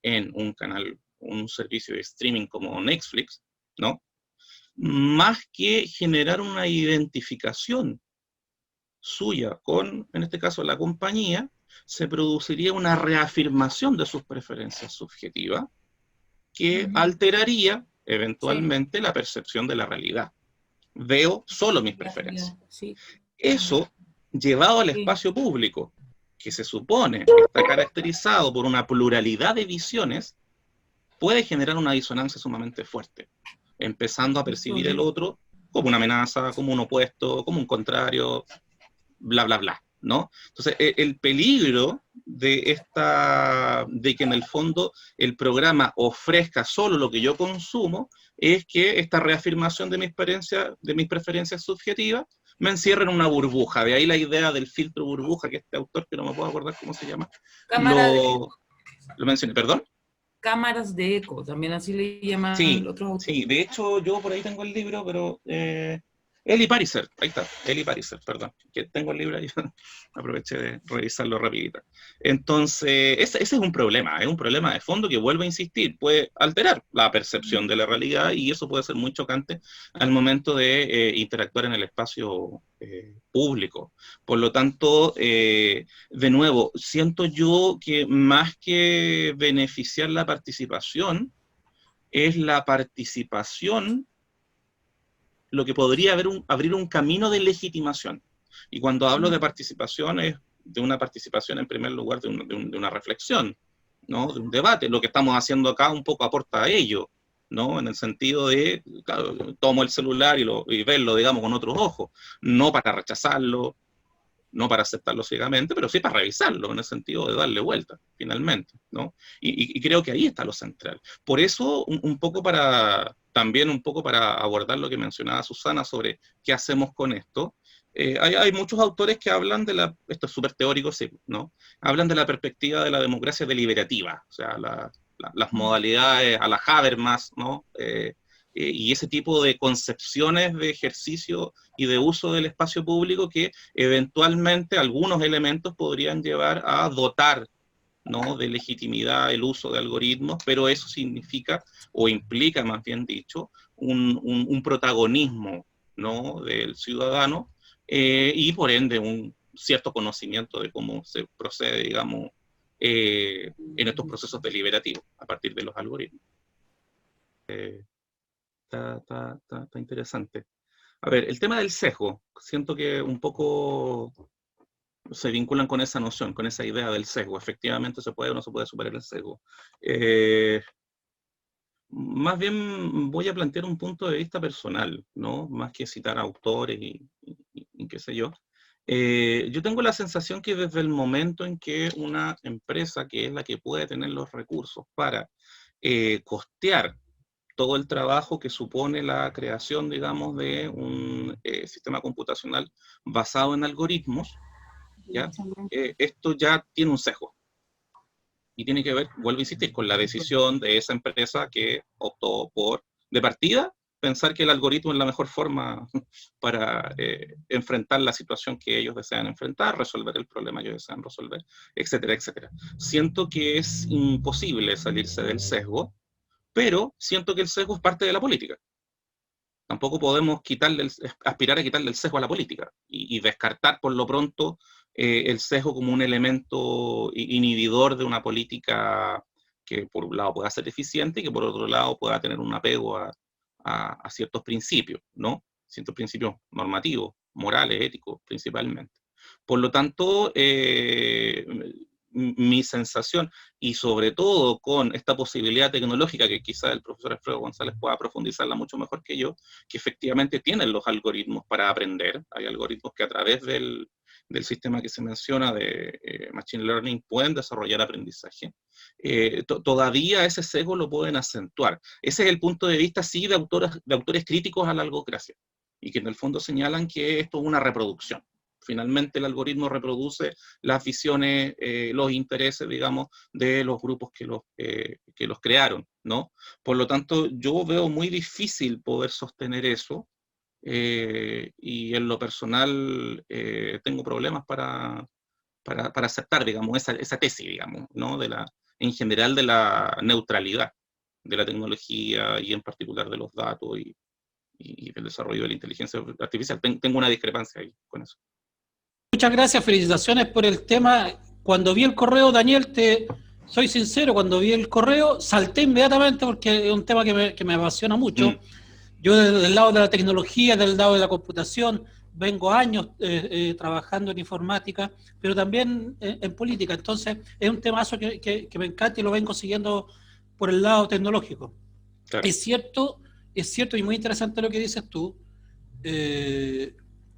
en un canal, un servicio de streaming como Netflix, ¿no? Más que generar una identificación suya con, en este caso, la compañía, se produciría una reafirmación de sus preferencias subjetivas que alteraría eventualmente la percepción de la realidad. Veo solo mis preferencias. Sí. Eso, llevado al espacio público, que se supone está caracterizado por una pluralidad de visiones, puede generar una disonancia sumamente fuerte, empezando a percibir el otro como una amenaza, como un opuesto, como un contrario, bla, bla, bla, ¿no? Entonces, el peligro de que en el fondo el programa ofrezca solo lo que yo consumo, es que esta reafirmación de mis preferencias subjetivas me encierra en una burbuja. De ahí la idea del filtro burbuja, que este autor, que no me puedo acordar cómo se llama, lo mencioné, ¿perdón? Cámaras de eco, también así le llaman Sí, otros autores. sí, de hecho yo por ahí tengo el libro, pero Eli Pariser, ahí está, Eli Pariser, perdón, que tengo el libro ahí, aproveché de revisarlo rapidito. Entonces, ese es un problema de fondo que, vuelvo a insistir, puede alterar la percepción de la realidad, y eso puede ser muy chocante al momento de interactuar en el espacio público. Por lo tanto, de nuevo, siento yo que más que beneficiar la participación, es la participación lo que podría abrir un camino de legitimación. Y cuando hablo de participación, es de una participación, en primer lugar, de una reflexión, ¿no? De un debate. Lo que estamos haciendo acá un poco aporta a ello, ¿no? En el sentido de, claro, tomo el celular y verlo, digamos, con otros ojos, no para rechazarlo, no para aceptarlo ciegamente, pero sí para revisarlo, en el sentido de darle vuelta, finalmente, ¿no? Y creo que ahí está lo central. Por eso, también un poco para abordar lo que mencionaba Susana sobre qué hacemos con esto, hay muchos autores que hablan esto es súper teórico, sí, ¿no? Hablan de la perspectiva de la democracia deliberativa, o sea, las modalidades a la Habermas, ¿no? Y ese tipo de concepciones de ejercicio y de uso del espacio público, que eventualmente algunos elementos podrían llevar a dotar, ¿no?, de legitimidad el uso de algoritmos, pero eso significa, o implica más bien dicho, un protagonismo, ¿no?, del ciudadano, y por ende un cierto conocimiento de cómo se procede, digamos, en estos procesos deliberativos a partir de los algoritmos. Está interesante. A ver, el tema del sesgo, siento que un poco se vinculan con esa noción, con esa idea del sesgo. Efectivamente, ¿se puede o no se puede superar el sesgo? Más bien voy a plantear un punto de vista personal, ¿no? Más que citar autores y qué sé yo. Yo tengo la sensación que desde el momento en que una empresa, que es la que puede tener los recursos para costear todo el trabajo que supone la creación, digamos, de un sistema computacional basado en algoritmos, ¿ya? Esto ya tiene un sesgo. Y tiene que ver, vuelvo a insistir, con la decisión de esa empresa que optó por, de partida, pensar que el algoritmo es la mejor forma para enfrentar la situación que ellos desean enfrentar, resolver el problema que ellos desean resolver, etcétera, etcétera. Siento que es imposible salirse del sesgo, pero siento que el sesgo es parte de la política. Tampoco podemos aspirar a quitarle el sesgo a la política y descartar por lo pronto el sesgo como un elemento inhibidor de una política que por un lado pueda ser eficiente y que por otro lado pueda tener un apego a ciertos principios, ¿no? Ciertos principios normativos morales, éticos principalmente. Por lo tanto, mi sensación, y sobre todo con esta posibilidad tecnológica que quizá el profesor Alfredo González pueda profundizarla mucho mejor que yo, que efectivamente tienen los algoritmos para aprender. Hay algoritmos que a través del sistema que se menciona de Machine Learning pueden desarrollar aprendizaje. Todavía ese sesgo lo pueden acentuar. Ese es el punto de vista, sí, de autores críticos a la algocracia, y que en el fondo señalan que esto es una reproducción. Finalmente el algoritmo reproduce las visiones, los intereses, digamos, de los grupos que los crearon, ¿no? Por lo tanto, yo veo muy difícil poder sostener eso, y en lo personal tengo problemas para aceptar, digamos, esa tesis, digamos, ¿no? En general de la neutralidad de la tecnología y en particular de los datos y del desarrollo de la inteligencia artificial. Tengo una discrepancia ahí con eso. Muchas gracias, felicitaciones por el tema. Cuando vi el correo, Daniel, soy sincero, cuando vi el correo salté inmediatamente porque es un tema que me apasiona mucho. Yo del lado de la tecnología, del lado de la computación, vengo años trabajando en informática, pero también en política. Entonces es un temazo que me encanta y lo vengo siguiendo por el lado tecnológico. Claro. Es cierto y muy interesante lo que dices tú.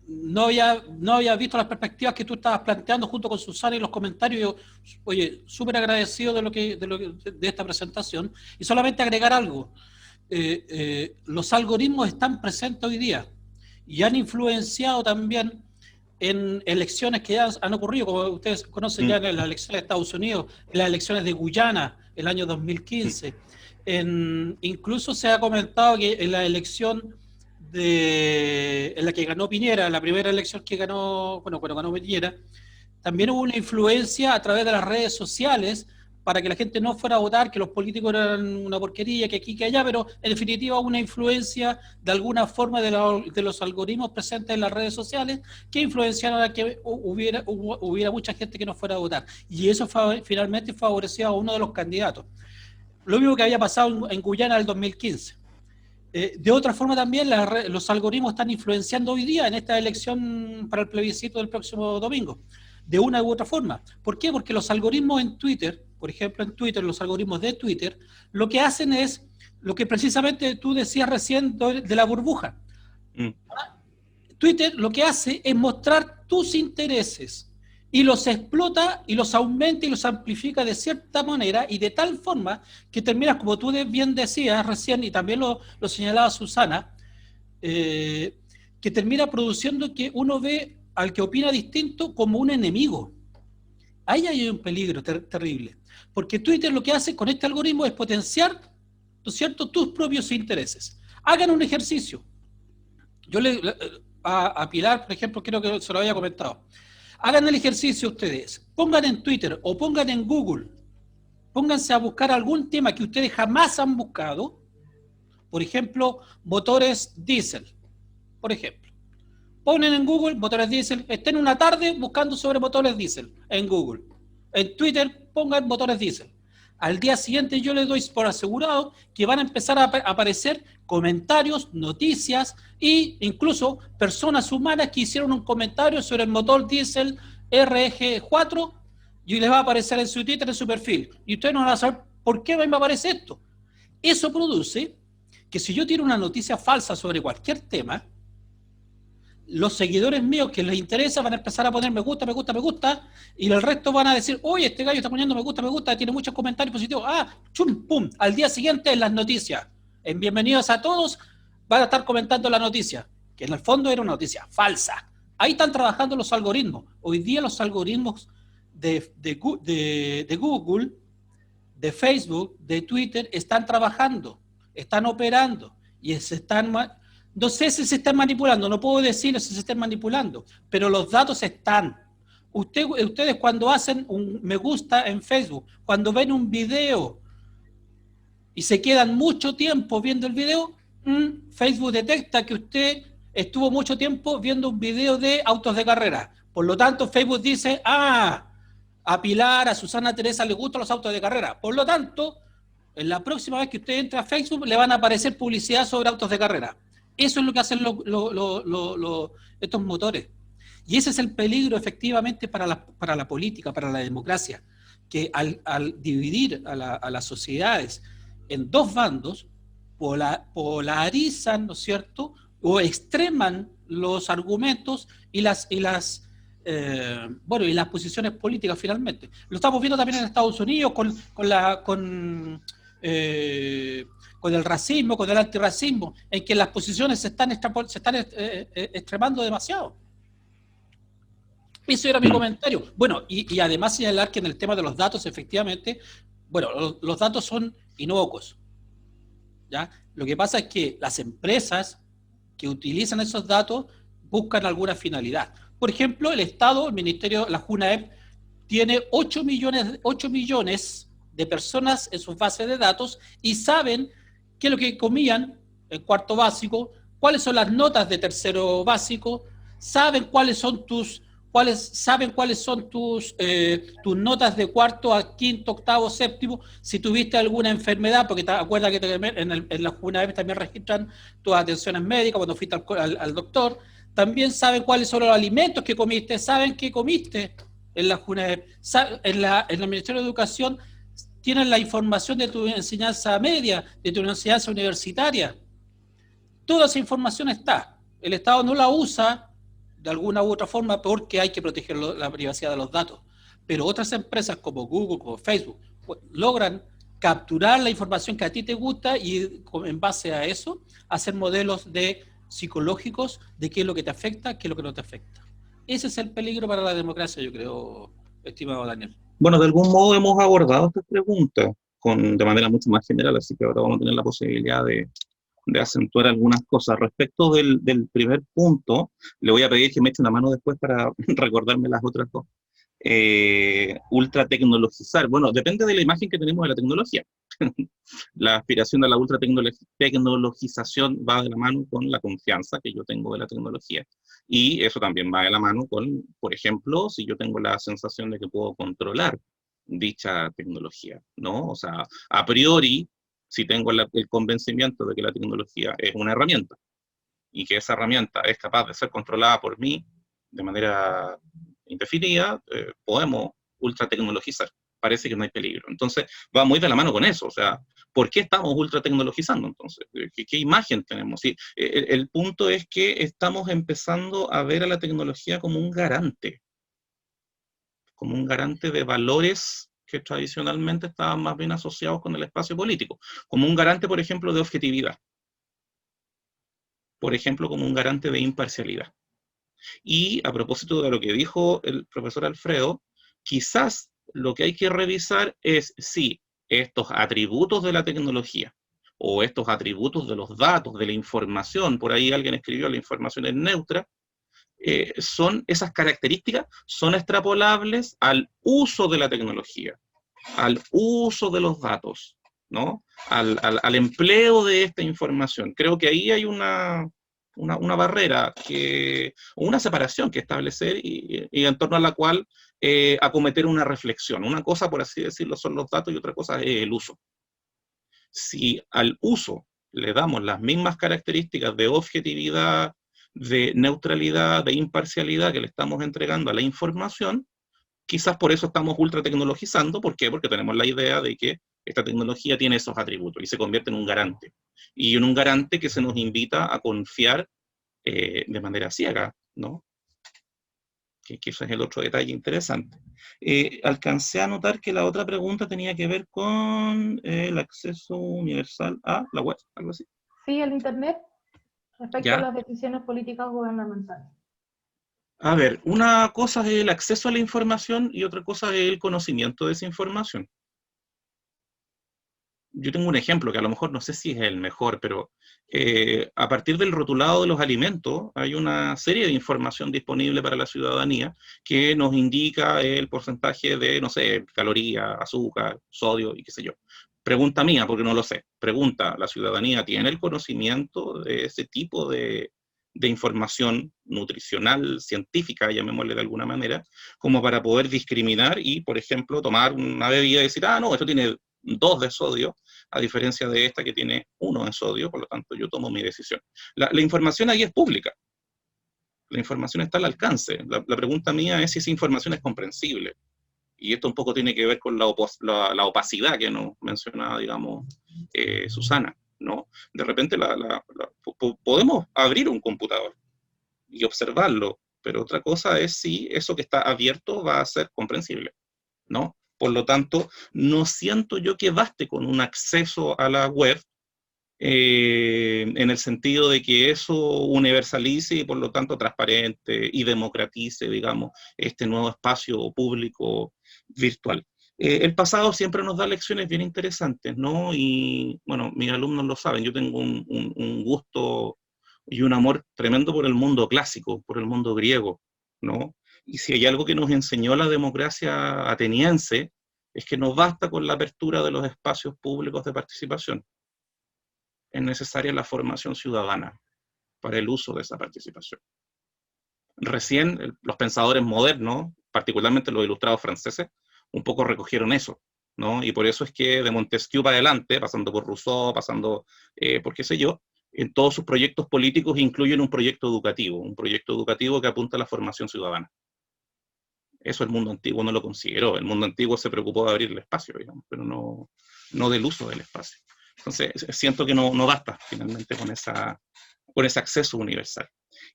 No había visto las perspectivas que tú estabas planteando junto con Susana y los comentarios. Yo, oye, súper agradecido de esta presentación. Y solamente agregar algo. Los algoritmos están presentes hoy día y han influenciado también en elecciones que ya han ocurrido, como ustedes conocen ya en las elecciones de Estados Unidos, en las elecciones de Guyana, el año 2015. Incluso se ha comentado que en la elección en la que ganó Piñera, la primera elección que ganó, bueno, cuando ganó Piñera, también hubo una influencia a través de las redes sociales para que la gente no fuera a votar, que los políticos eran una porquería, que aquí, que allá, pero en definitiva una influencia de alguna forma de los algoritmos presentes en las redes sociales que influenciaron a que hubiera mucha gente que no fuera a votar. Y eso finalmente favoreció a uno de los candidatos. Lo mismo que había pasado en Guyana el 2015. De otra forma también los algoritmos están influenciando hoy día en esta elección para el plebiscito del próximo domingo, de una u otra forma. ¿Por qué? Porque los algoritmos en Twitter, por ejemplo en Twitter, los algoritmos de Twitter, lo que hacen es lo que precisamente tú decías recién de la burbuja. Twitter lo que hace es mostrar tus intereses y los explota y los aumenta y los amplifica de cierta manera y de tal forma que terminas, como tú bien decías recién y también lo señalaba Susana, que termina produciendo que uno ve al que opina distinto como un enemigo. Ahí hay un peligro terrible, porque Twitter lo que hace con este algoritmo es potenciar, ¿no es cierto?, tus propios intereses. Hagan un ejercicio. Yo a Pilar, por ejemplo, creo que se lo había comentado. Hagan el ejercicio ustedes, pongan en Twitter o pongan en Google, pónganse a buscar algún tema que ustedes jamás han buscado, por ejemplo, motores diésel, por ejemplo. Ponen en Google motores diésel, estén una tarde buscando sobre motores diésel en Google. En Twitter pongan motores diésel. Al día siguiente yo les doy por asegurado que van a empezar a aparecer comentarios, noticias e incluso personas humanas que hicieron un comentario sobre el motor diésel RG4 y les va a aparecer en su Twitter, en su perfil. Y ustedes no van a saber por qué me aparece esto. Eso produce que si yo tiro una noticia falsa sobre cualquier tema, los seguidores míos que les interesa van a empezar a poner me gusta, me gusta, me gusta, y el resto van a decir, oye, este gallo está poniendo me gusta, tiene muchos comentarios positivos, chum, pum, al día siguiente en las noticias, en Bienvenidos a Todos, van a estar comentando la noticia, que en el fondo era una noticia falsa. Ahí están trabajando los algoritmos. Hoy día los algoritmos de Google, de Facebook, de Twitter, están trabajando, están operando, y se están... No sé si se están manipulando, no puedo decirlo si se están manipulando, pero los datos están. Ustedes cuando hacen un me gusta en Facebook, cuando ven un video y se quedan mucho tiempo viendo el video, Facebook detecta que usted estuvo mucho tiempo viendo un video de autos de carrera. Por lo tanto, Facebook dice, a Pilar, a Susana Teresa les gustan los autos de carrera. Por lo tanto, en la próxima vez que usted entre a Facebook le van a aparecer publicidad sobre autos de carrera. Eso es lo que hacen estos motores. Y ese es el peligro efectivamente para la política, para la democracia, que al dividir a las sociedades en dos bandos, polarizan, ¿no es cierto?, o extreman los argumentos y las posiciones políticas finalmente. Lo estamos viendo también en Estados Unidos con el racismo, con el antirracismo, en que las posiciones se están extremando demasiado. Eso era mi comentario. Bueno, y además señalar que en el tema de los datos, efectivamente, bueno, los datos son inocuos, ¿ya? Lo que pasa es que las empresas que utilizan esos datos buscan alguna finalidad. Por ejemplo, el Estado, el Ministerio, la JUNAEP, tiene 8 millones de personas en sus bases de datos y saben qué es lo que comían en cuarto básico, cuáles son las notas de tercero básico, saben cuáles son tus notas de cuarto a quinto, octavo, séptimo, si tuviste alguna enfermedad, porque te acuerdas que en la JUNAEP también registran tus atenciones médicas cuando fuiste al doctor. También saben cuáles son los alimentos que comiste, saben qué comiste en la JUNAEP. En el Ministerio de Educación tienen la información de tu enseñanza media, de tu enseñanza universitaria. Toda esa información está. El Estado no la usa de alguna u otra forma porque hay que proteger la privacidad de los datos. Pero otras empresas como Google, como Facebook, pues, logran capturar la información que a ti te gusta y en base a eso hacer modelos psicológicos de qué es lo que te afecta, qué es lo que no te afecta. Ese es el peligro para la democracia, yo creo, estimado Daniel. Bueno, de algún modo hemos abordado estas preguntas de manera mucho más general, así que ahora vamos a tener la posibilidad de acentuar algunas cosas. Respecto del primer punto, le voy a pedir que me eche una mano después para recordarme las otras dos. Ultra tecnologizar, bueno, depende de la imagen que tenemos de la tecnología. La aspiración a la ultra tecnologización va de la mano con la confianza que yo tengo de la tecnología. Y eso también va de la mano con, por ejemplo, si yo tengo la sensación de que puedo controlar dicha tecnología, ¿no? O sea, a priori, si tengo el convencimiento de que la tecnología es una herramienta y que esa herramienta es capaz de ser controlada por mí de manera indefinida, podemos ultra tecnologizar. Parece que no hay peligro. Entonces, va muy de la mano con eso. O sea, ¿por qué estamos ultra tecnologizando entonces? ¿Qué imagen tenemos? Sí, el punto es que estamos empezando a ver a la tecnología como un garante de valores que tradicionalmente estaban más bien asociados con el espacio político, como un garante, por ejemplo, de objetividad, por ejemplo, como un garante de imparcialidad. Y a propósito de lo que dijo el profesor Alfredo, quizás lo que hay que revisar es si estos atributos de la tecnología o estos atributos de los datos, de la información, por ahí alguien escribió la información es neutra, son esas características, son extrapolables al uso de la tecnología, al uso de los datos, ¿no? Al empleo de esta información. Creo que ahí hay una barrera, una separación que establecer y en torno a la cual acometer una reflexión. Una cosa, por así decirlo, son los datos y otra cosa es el uso. Si al uso le damos las mismas características de objetividad, de neutralidad, de imparcialidad que le estamos entregando a la información, quizás por eso estamos ultra tecnologizando. ¿Por qué? Porque tenemos la idea de que esta tecnología tiene esos atributos y se convierte en un garante. Y en un garante que se nos invita a confiar de manera ciega, ¿no? Que eso es el otro detalle interesante. Alcancé a notar que la otra pregunta tenía que ver con el acceso universal a la web, algo así. Sí, el Internet, respecto ¿Ya? a las decisiones políticas gubernamentales. A ver, una cosa es el acceso a la información y otra cosa es el conocimiento de esa información. Yo tengo un ejemplo que a lo mejor no sé si es el mejor, pero a partir del rotulado de los alimentos hay una serie de información disponible para la ciudadanía que nos indica el porcentaje de, no sé, calorías, azúcar, sodio y qué sé yo. Pregunta mía, porque no lo sé. Pregunta, ¿la ciudadanía tiene el conocimiento de ese tipo de información nutricional, científica, llamémosle de alguna manera, como para poder discriminar y, por ejemplo, tomar una bebida y decir, ah, no, esto tiene 2 de sodio, a diferencia de esta que tiene 1 de sodio, por lo tanto yo tomo mi decisión. La información ahí es pública. La información está al alcance. La pregunta mía es si esa información es comprensible. Y esto un poco tiene que ver con la opacidad que nos mencionaba, digamos, Susana, ¿no? De repente podemos abrir un computador y observarlo, pero otra cosa es si eso que está abierto va a ser comprensible, ¿no? Por lo tanto, no siento yo que baste con un acceso a la web, en el sentido de que eso universalice y por lo tanto transparente y democratice, digamos, este nuevo espacio público virtual. El pasado siempre nos da lecciones bien interesantes, ¿no? Y bueno, mis alumnos lo saben, yo tengo un gusto y un amor tremendo por el mundo clásico, por el mundo griego, ¿no? Y si hay algo que nos enseñó la democracia ateniense, es que no basta con la apertura de los espacios públicos de participación. Es necesaria la formación ciudadana para el uso de esa participación. Recién los pensadores modernos, particularmente los ilustrados franceses, un poco recogieron eso, ¿no? Y por eso es que de Montesquieu para adelante, pasando por Rousseau, pasando por qué sé yo, en todos sus proyectos políticos incluyen un proyecto educativo que apunta a la formación ciudadana. Eso el mundo antiguo no lo consideró. El mundo antiguo se preocupó de abrir el espacio, digamos, pero no del uso del espacio. Entonces, siento que no basta finalmente con ese acceso universal.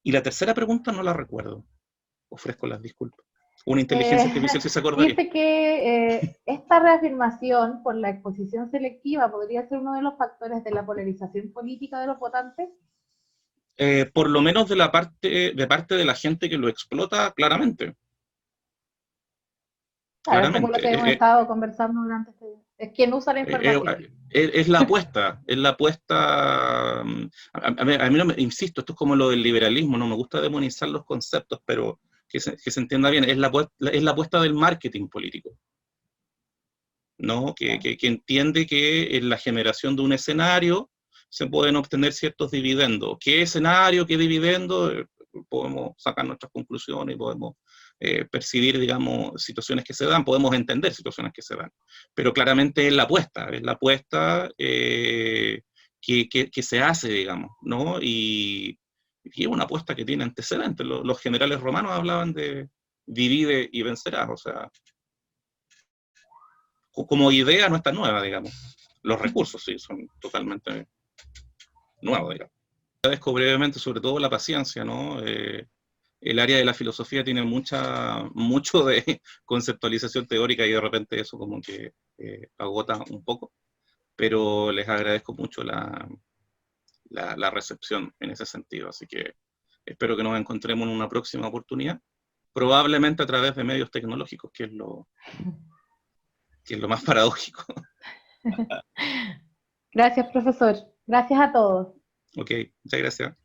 Y la tercera pregunta no la recuerdo. Ofrezco las disculpas. Una inteligencia artificial, si se acordaría. Dice que esta reafirmación por la exposición selectiva podría ser uno de los factores de la polarización política de los votantes. Por lo menos de parte de la gente que lo explota, claramente. Claro, es como lo que hemos estado conversando durante este día. Es quien usa la información. Es la apuesta, a mí no insisto, esto es como lo del liberalismo, no me gusta demonizar los conceptos, pero que se entienda bien, es la apuesta del marketing político, ¿no? Que entiende que en la generación de un escenario se pueden obtener ciertos dividendos. ¿Qué escenario, qué dividendo? Podemos sacar nuestras conclusiones y podemos percibir, digamos, situaciones que se dan, podemos entender situaciones que se dan. Pero claramente es la apuesta que se hace, digamos, ¿no? Y es una apuesta que tiene antecedentes. Los generales romanos hablaban de divide y vencerás, o sea, como idea no está nueva, digamos. Los recursos sí son totalmente nuevos, digamos. Agradezco brevemente, sobre todo la paciencia, ¿no? El área de la filosofía tiene mucho de conceptualización teórica y de repente eso como que agota un poco, pero les agradezco mucho la recepción en ese sentido, así que espero que nos encontremos en una próxima oportunidad, probablemente a través de medios tecnológicos, que es lo más paradójico. Gracias, profesor. Gracias a todos. Ok, muchas gracias.